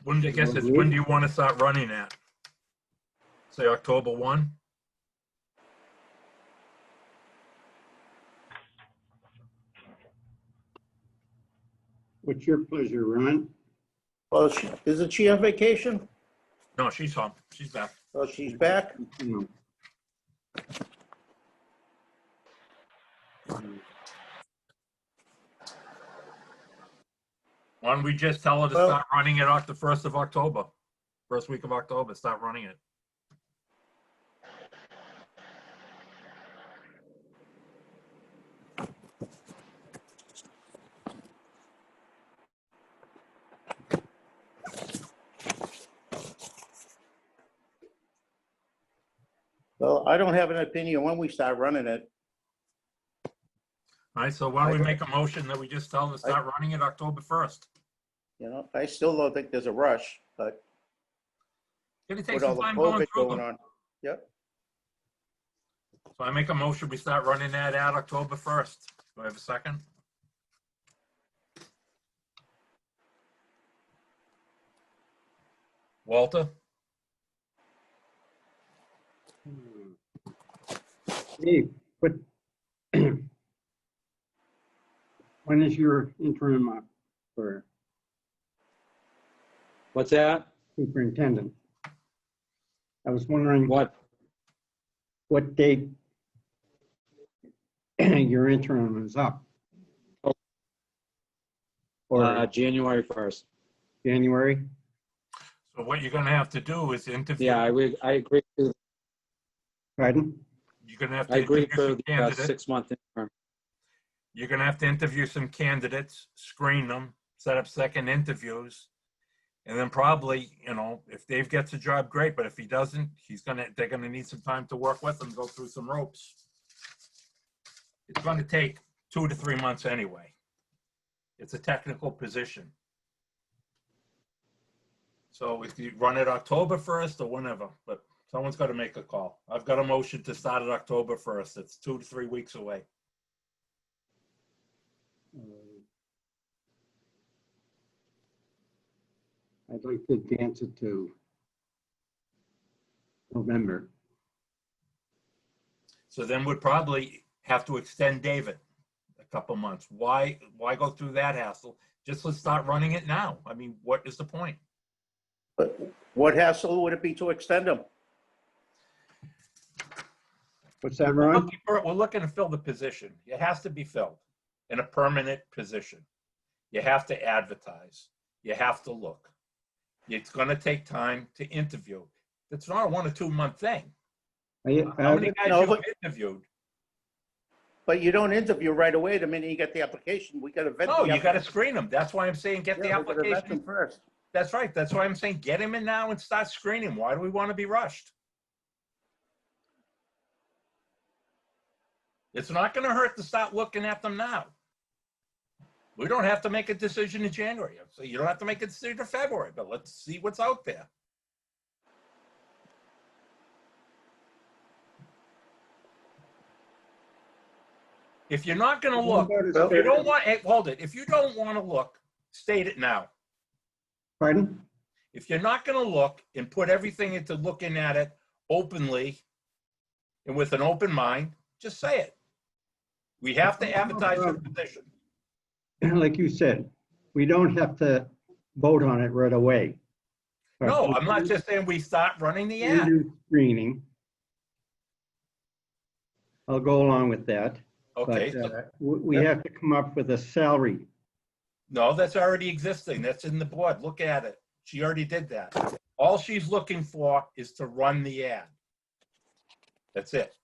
When do you want to start running at? Say October 1? What's your pleasure, Ron? Well, isn't she on vacation? No, she's home. She's back. Oh, she's back? No. Why don't we just tell her to Well- start running it off the 1st of October? First week of October, start running it. Well, I don't have an opinion when we start running it. All right, so why don't we make a motion that we just tell her to start running it October 1st? You know, I still don't think there's a rush, but It'll take with all some the time going COVID through going them. on. Yep. So I make a motion, we start running that out October 1st. Do I have a second? Walter? Dave, what, when is your interim up for What's that? superintendent? I was wondering What? what date your interim is up. Or January 1st. January? So what you're gonna have to do is interview. Yeah, I agree. Pardon? You're gonna have to I agree interview for some the candidates. 6-month interim. You're gonna have to interview some candidates, screen them, set up second interviews. And then probably, if Dave gets a job, great, but if he doesn't, they're gonna need some time to work with him, go through some ropes. It's gonna take 2 to 3 months anyway. It's a technical position. So if you run it October 1st or whenever, but Someone's got to make a call. I've got a motion to start at October 1st. It's 2 to 3 weeks away. I'd like to advance it to November. So then we'd probably have to extend David a couple months. Why go through that hassle? Just let's start running it now. I mean, what is the point? But what hassle would it be to extend them? What's that, Ron? We're looking to fill the position. It has to be filled in a permanent position. You have to advertise. You have to look. It's going to take time to interview. It's not a 1 or 2 month thing. How many guys no, you've interviewed? But you don't interview right away the minute you get the application. We got to vet. No, the you got to screen them. That's why I'm saying get the Yeah, we gotta vet application. them first. That's right. That's why I'm saying get him in now and start screening. Why do we want to be rushed? It's not going to hurt to start looking at them now. We don't have to make a decision in January. So you don't have to make a decision in February, but let's see what's out there. If you're not going to look, if you don't want, hey, hold it. If you don't want to look, state it now. Pardon? If you're not going to look and put everything into looking at it openly and with an open mind, just say it. We have to advertise the position. Like you said, we don't have to vote on it right away. But No, we I'm not can- just saying we start running the can ad. do screening. I'll go along with that. Okay, But so- we have to come up with a salary. no, that's already existing. That's in the board. Look at it. She already did that. All she's looking for is to run the ad. That's it.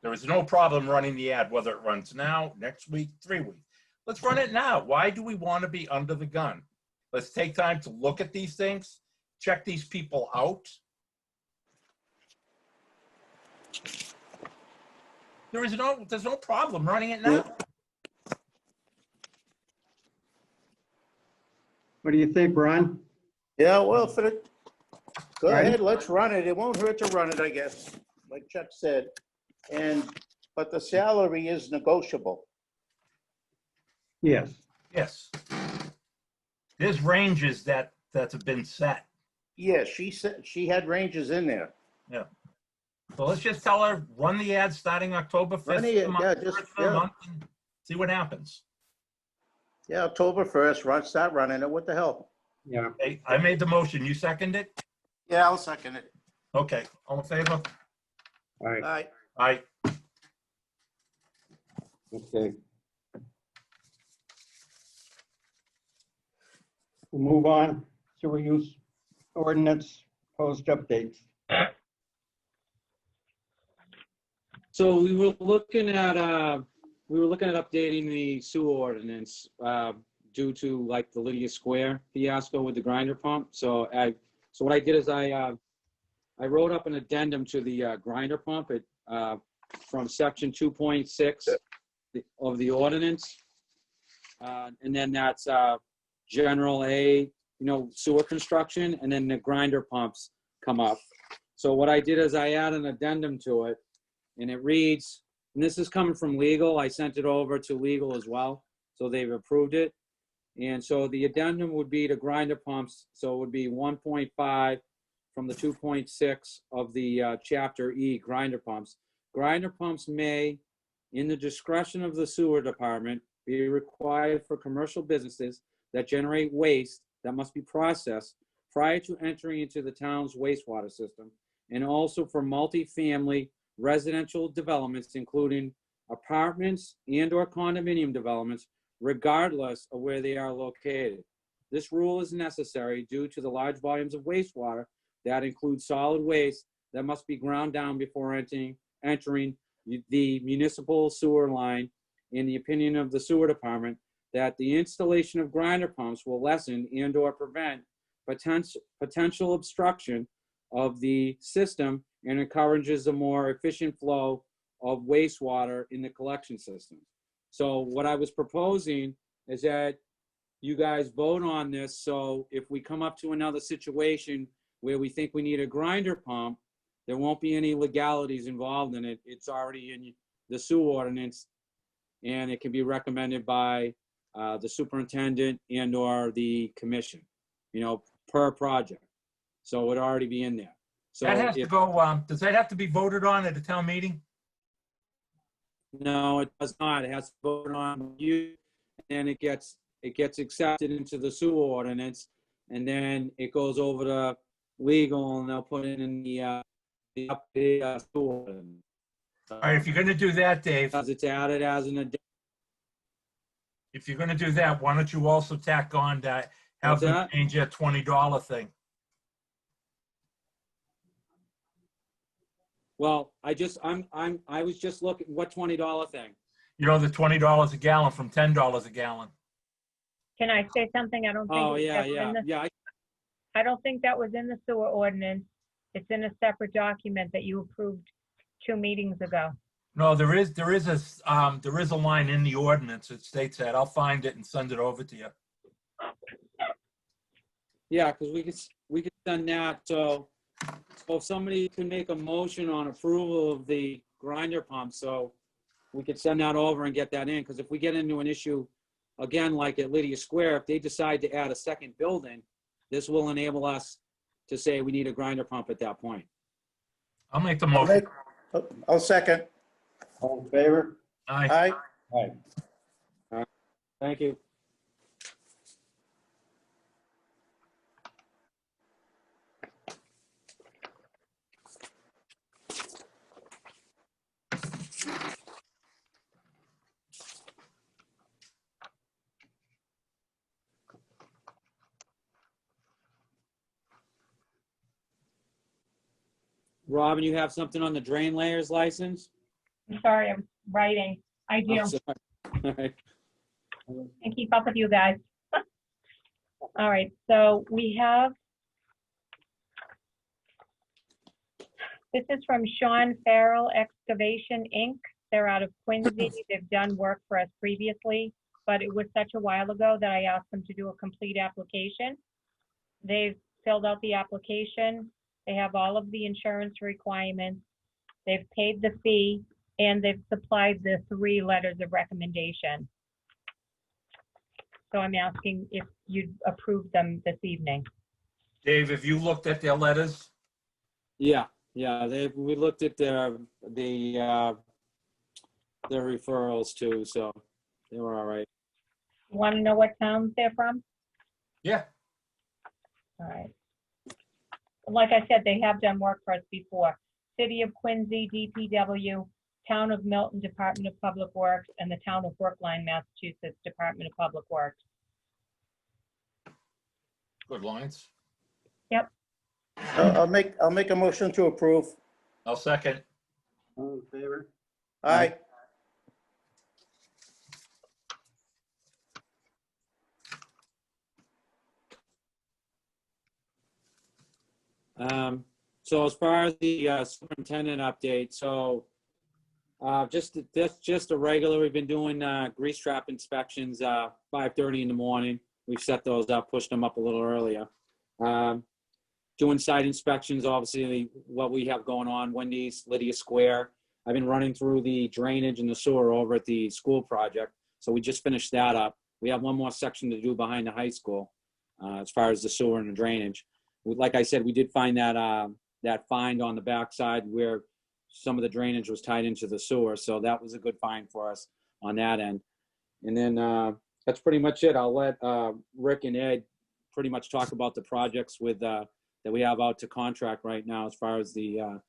There is no problem running the ad, whether it runs now, next week, 3 weeks. Let's run it now. Why do we want to be under the gun? Let's take time to look at these things, check these people out. There's no problem running it now. What do you think, Ron? Yeah, well, go Right. ahead, let's run it. It won't hurt to run it, I guess, like Chuck said. But the salary is negotiable. Yes. Yes. There's ranges that have been set. Yeah, she said, she had ranges in there. Yeah. So let's just tell her, run the ad starting October 5th. Run the ad, yeah, just- first of the yeah. month, and see what happens. Yeah, October 1st, start running it. What the hell? Yeah. Hey, I made the motion. You second it? Yeah, I'll second it. Okay. All in favor? All right. All right. Aye. Okay. We'll move on. Sewer use ordinance, post updates. So we were looking at updating the sewer ordinance due to like the Lydia Square fiasco with the grinder pump. So what I did is I wrote up an addendum to the grinder pump from section 2.6 of the ordinance. And then that's general A, sewer construction, and then the grinder pumps come up. So what I did is I add an addendum to it, and it reads, and this is coming from legal, I sent it over to legal as well, so they've approved it. And so the addendum would be to grinder pumps, so it would be 1.5 from the 2.6 of the chapter E, grinder pumps. Grinder pumps may, in the discretion of the sewer department, be required for commercial businesses that generate waste that must be processed prior to entering into the town's wastewater system, and also for multifamily residential developments, including apartments and/or condominium developments, regardless of where they are located. This rule is necessary due to the large volumes of wastewater that include solid waste that must be ground down before entering the municipal sewer line. In the opinion of the sewer department, that the installation of grinder pumps will lessen and/or prevent potential obstruction of the system and encourages a more efficient flow of wastewater in the collection system. So what I was proposing is that you guys vote on this, so if we come up to another situation where we think we need a grinder pump, there won't be any legalities involved in it. It's already in the sewer ordinance, and it can be recommended by the superintendent and or the commission, per project. So it would already be in there. So That has to go, does that have to be voted on at a town meeting? No, it does not. It has to vote on you, and it gets accepted into the sewer ordinance, and then it goes over to legal, and they'll put it in the updated sewer ordinance. All right, if you're gonna do that, Dave, Because it's added as an addition. if you're gonna do that, why don't you also tack on that, have What's them that? change that $20 thing? Well, I was just looking, what $20 thing? You know, the $20 a gallon from $10 a gallon. Can I say something? I don't think. Oh, yeah, that was in the- yeah. I don't think that was in the sewer ordinance. It's in a separate document that you approved 2 meetings ago. No, there is a line in the ordinance that states that. I'll find it and send it over to you. Yeah, because we could send that, so if somebody can make a motion on approval of the grinder pump, so we could send that over and get that in, because if we get into an issue, again, like at Lydia Square, if they decide to add a second building, this will enable us to say we need a grinder pump at that point. I'll make the motion. I'll second. All in favor? Aye. Aye. Aye. Thank you. Robin, you have something on the drain layers license? I'm sorry, I'm writing. I do. I'm sorry. All right. And keep up with you guys. All right, so we have, this is from Sean Farrell Excavation, Inc. They're out of Quincy. They've done work for us previously, but it was such a while ago that I asked them to do a complete application. They've filled out the application. They have all of the insurance requirements. They've paid the fee, and they've supplied the 3 letters of recommendation. So I'm asking if you'd approve them this evening. Dave, have you looked at their letters? Yeah, we looked at their referrals too, so they were all right. You want to know what towns they're from? Yeah. All right. Like I said, they have done work for us before. City of Quincy, DPW, Town of Milton, Department of Public Works, and the Town of Brookline, Massachusetts, Department of Public Works. Good lines. Yep. I'll make a motion to approve. I'll second. All in favor? Aye. So as far as the superintendent update, so just a regular, we've been doing grease trap inspections 5:30 in the morning. We've set those up, pushed them up a little earlier. Doing site inspections, obviously what we have going on, Wendy's, Lydia Square. I've been running through the drainage and the sewer over at the school project. So we just finished that up. We have one more section to do behind the high school as far as the sewer and the drainage. Like I said, we did find that find on the backside where some of the drainage was tied into the sewer. So that was a good find for us on that end. And then that's pretty much it. I'll let Rick and Ed pretty much talk about the projects with that we have out to contract right now as far as the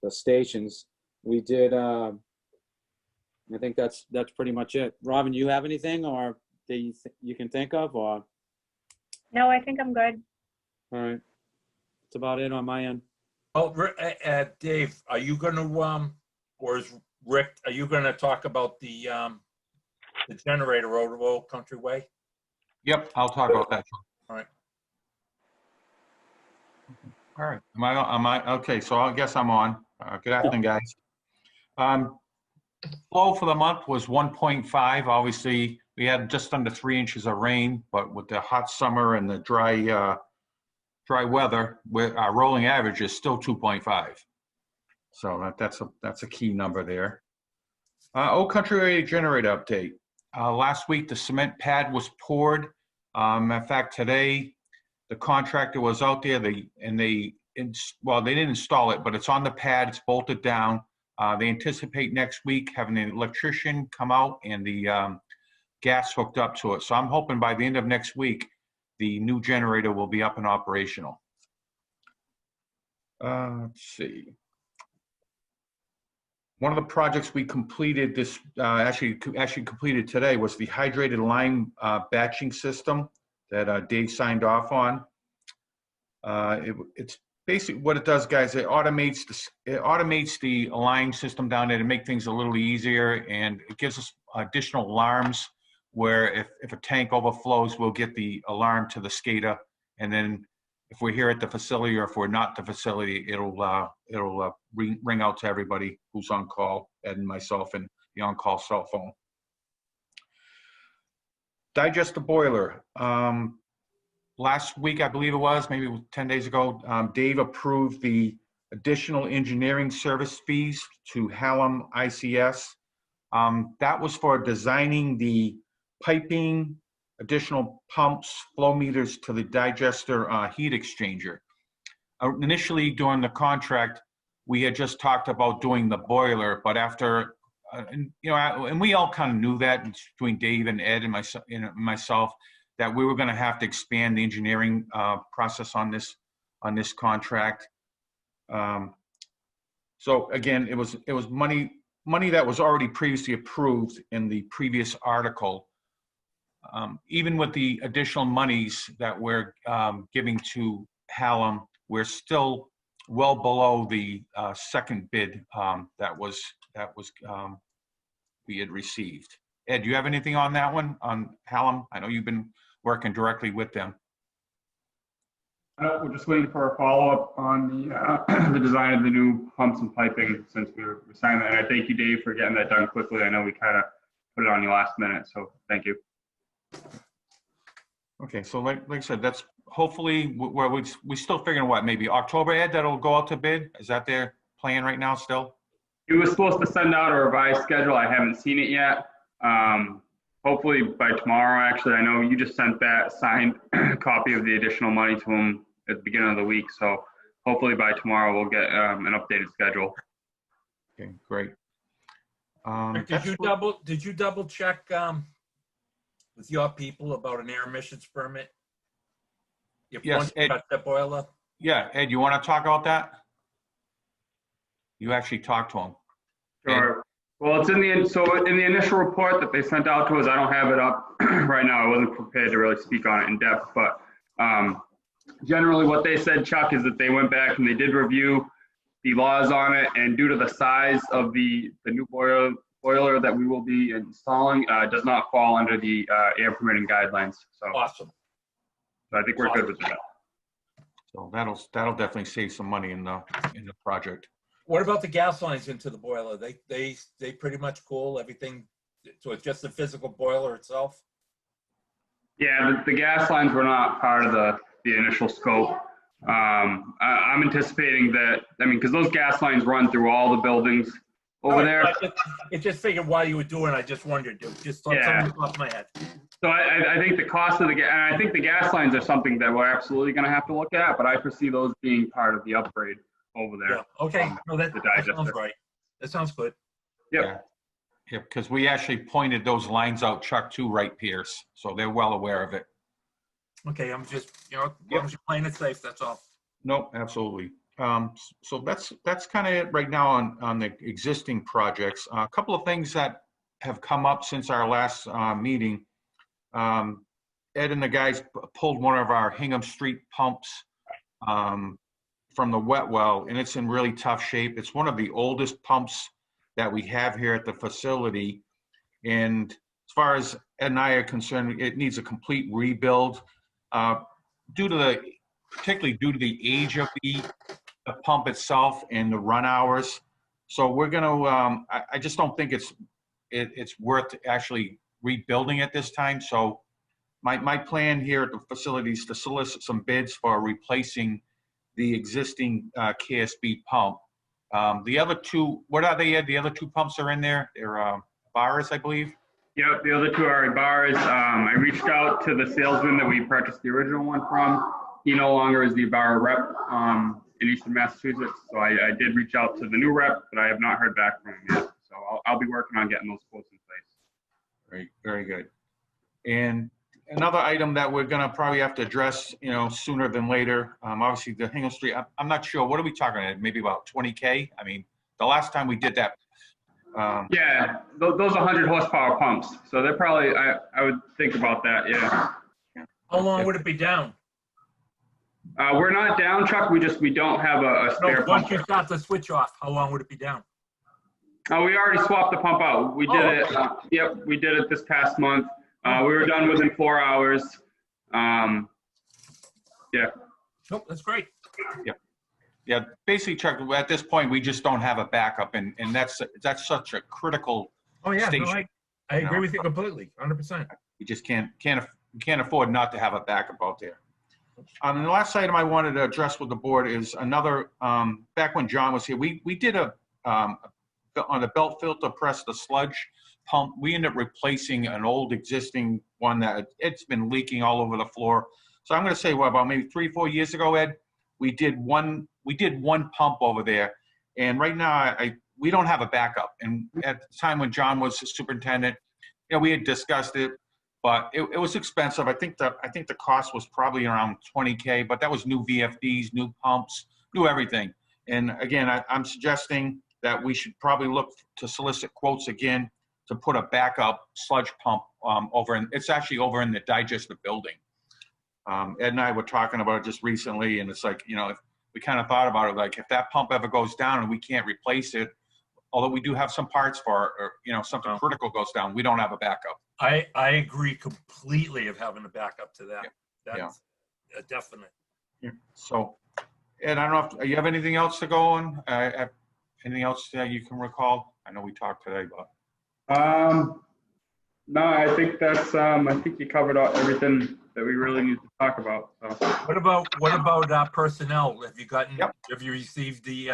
stations. We did, I think that's pretty much it. Robin, you have anything or that you can think of or? No, I think I'm good. All right. That's about it on my end. Oh, Dave, are you gonna, or is Rick, are you gonna talk about the generator over Old Country Way? Yep, I'll talk about that. All right. All right, am I, okay, so I guess I'm on. Good afternoon, guys. Flow for the month was 1.5. Obviously, we had just under 3 inches of rain, but with the hot summer and the dry dry weather, where our rolling average is still 2.5. So that's a key number there. Old Country Way generator update. Last week, the cement pad was poured. In fact, today, the contractor was out there. They didn't install it, but it's on the pad. It's bolted down. They anticipate next week having an electrician come out and the gas hooked up to it. So I'm hoping by the end of next week, the new generator will be up and operational. Let's see. One of the projects we completed this, actually completed today, was the hydrated lime batching system that Dave signed off on. It's basically what it does, guys. It automates the lime system down there to make things a little easier, and it gives us additional alarms where if a tank overflows, we'll get the alarm to the SCADA, and then if we're here at the facility or if we're not at the facility, it'll ring out to everybody who's on call, Ed and myself, and the on-call cell phone. Digester boiler. Last week, I believe it was, maybe 10 days ago, Dave approved the additional engineering service fees to Hallam ICS. That was for designing the piping, additional pumps, flow meters to the digester heat exchanger. Initially, during the contract, we had just talked about doing the boiler, but after, and we all kind of knew that between Dave and Ed and myself, that we were going to have to expand the engineering process on this contract. So again, it was money that was already previously approved in the previous article. Even with the additional monies that we're giving to Hallam, we're still well below the second bid that we had received. Ed, do you have anything on that one, on Hallam? I know you've been working directly with them. We're just waiting for a follow-up on the design of the new pumps and piping since we signed that. And I thank you, Dave, for getting that done quickly. I know we kind of put it on you last minute, so thank you. Okay, so like I said, that's hopefully where we still figuring what, maybe October, Ed, that'll go out to bid? Is that their plan right now still? He was supposed to send out a revised schedule. I haven't seen it yet. Hopefully by tomorrow, actually. I know you just sent that signed copy of the additional money to him at the beginning of the week. So hopefully by tomorrow, we'll get an updated schedule. Okay, great. Did you double check with your people about an air emissions permit? Yes, Ed. The boiler? Yeah, Ed, you want to talk about that? You actually talked to him. Sure. Well, it's in the initial report that they sent out to us. I don't have it up right now. I wasn't prepared to really speak on it in depth, but generally what they said, Chuck, is that they went back and they did review the laws on it, and due to the size of the new boiler that we will be installing, does not fall under the air permitting guidelines. So awesome. So I think we're good with that. So that'll definitely save some money in the project. What about the gas lines into the boiler? They pretty much cool everything. So it's just the physical boiler itself? Yeah, the gas lines were not part of the initial scope. I'm anticipating that, because those gas lines run through all the buildings over there. It just figured while you were doing it, I just wondered, just something off my head. So I think the cost of and I think the gas lines are something that we're absolutely going to have to look at, but I foresee those being part of the upgrade over there. Yeah. Okay, no, that sounds right. That sounds good. Yep. Yeah, because we actually pointed those lines out, Chuck, to Wright Pierce, so they're well aware of it. Okay, I'm just, as long as you're playing it safe, that's all. No, absolutely. So that's kind of it right now on the existing projects. A couple of things that have come up since our last meeting. Ed and the guys pulled one of our Hingham Street pumps from the wet well, and it's in really tough shape. It's one of the oldest pumps that we have here at the facility. And as far as Ed and I are concerned, it needs a complete rebuild particularly due to the age of the pump itself and the run hours. So we're gonna, I just don't think it's worth actually rebuilding at this time. So my plan here at the facility is to solicit some bids for replacing the existing KSB pump. The other two, what are they, Ed? The other two pumps are in there? They're bars, I believe? Yep, the other two are bars. I reached out to the salesman that we purchased the original one from. He no longer is the Ibarra rep in Eastern Massachusetts. So I did reach out to the new rep, but I have not heard back from him yet. So I'll be working on getting those quotes in place. Very, very good. And another item that we're gonna probably have to address, sooner than later, obviously the Hingham Street, I'm not sure, what are we talking about? Maybe about 20K? I mean, the last time we did that. Yeah, those 100 horsepower pumps. So they're probably, I would think about that, yeah. How long would it be down? We're not down, Chuck. We don't have a No, spare once pump. you start the switch off, how long would it be down? We already swapped the pump out. We did it. Yep, we did it this past month. We were done within 4 hours. Yeah. Nope, that's great. Yeah, basically, Chuck, at this point, we just don't have a backup, and that's such a critical Oh, yeah, no, station. I agree with you completely, 100%. We just can't afford not to have a backup out there. And the last item I wanted to address with the board is another, back when John was here, we did on the belt filter press, the sludge pump, we ended up replacing an old existing one that it's been leaking all over the floor. So I'm gonna say, what, about maybe 3-4 years ago, Ed, we did one pump over there. And right now, we don't have a backup. And at the time when John was the superintendent, we had discussed it, but it was expensive. I think the cost was probably around 20K, but that was new VFDs, new pumps, new everything. And again, I'm suggesting that we should probably look to solicit quotes again to put a backup sludge pump it's actually over in the digestive building. Ed and I were talking about it just recently, and it's like, if we kind of thought about it, like if that pump ever goes down and we can't replace it, although we do have some parts for it, or something critical goes down, we don't have a backup. I agree completely of having a backup to that. That's a definite. Yeah. So, Ed, I don't know if you have anything else to go on. Anything else that you can recall? I know we talked today, but. No, I think I think you covered everything that we really need to talk about. So. What about personnel? Have you gotten? Yep. Have you received the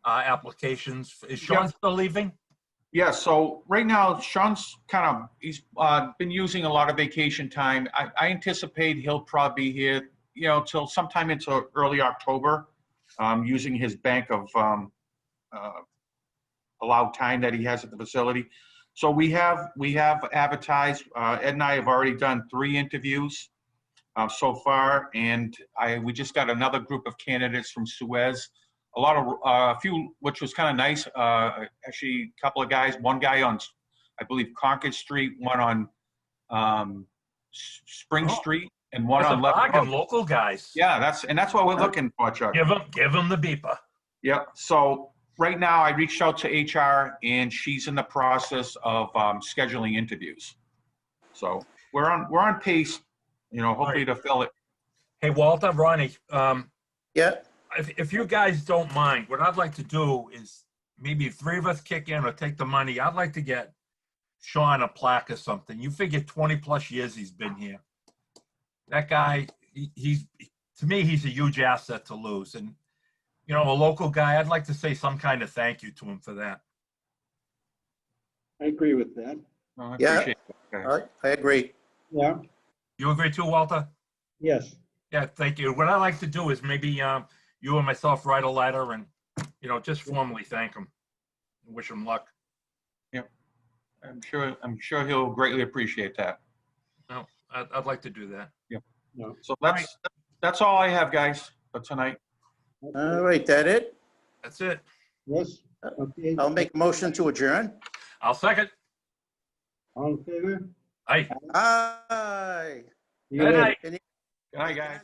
applications? Is Sean still leaving? Yeah. So right now, Sean's he's been using a lot of vacation time. I anticipate he'll probably be here, till sometime into early October, using his bank of allowed time that he has at the facility. So we have advertised. Ed and I have already done 3 interviews so far, and we just got another group of candidates from Suez. A few, which was kind of nice. Actually, a couple of guys. One guy on, I believe, Concord Street. One on Spring Street, and one on Lebanon. Local guys. Yeah, that's what we're looking for, Chuck. Give them the beeper. Yep. So. Right now, I reached out to HR, and she's in the process of scheduling interviews. So we're on pace, hopefully to fill it. Hey, Walter, Ronnie. Yeah. If you guys don't mind, what I'd like to do is maybe 3 of us kick in or take the money. I'd like to get Sean a plaque or something. You figure 20+ years he's been here. That guy, to me, he's a huge asset to lose. And a local guy, I'd like to say some kind of thank you to him for that. I agree with that. I Yeah. appreciate it. I agree. Yeah, You agree too, Walter? yes. Yeah, thank you. What I like to do is maybe you and myself write a letter and, just formally thank him and wish him luck. Yep. I'm sure he'll greatly appreciate that. No, I'd like to do that. Yep. No. So that's all I have, guys, for tonight. All right, that it? That's it. Yes, okay. I'll make a motion to adjourn. I'll second. All in favor? Aye. Aye. See you Good later. night. Good night, guys.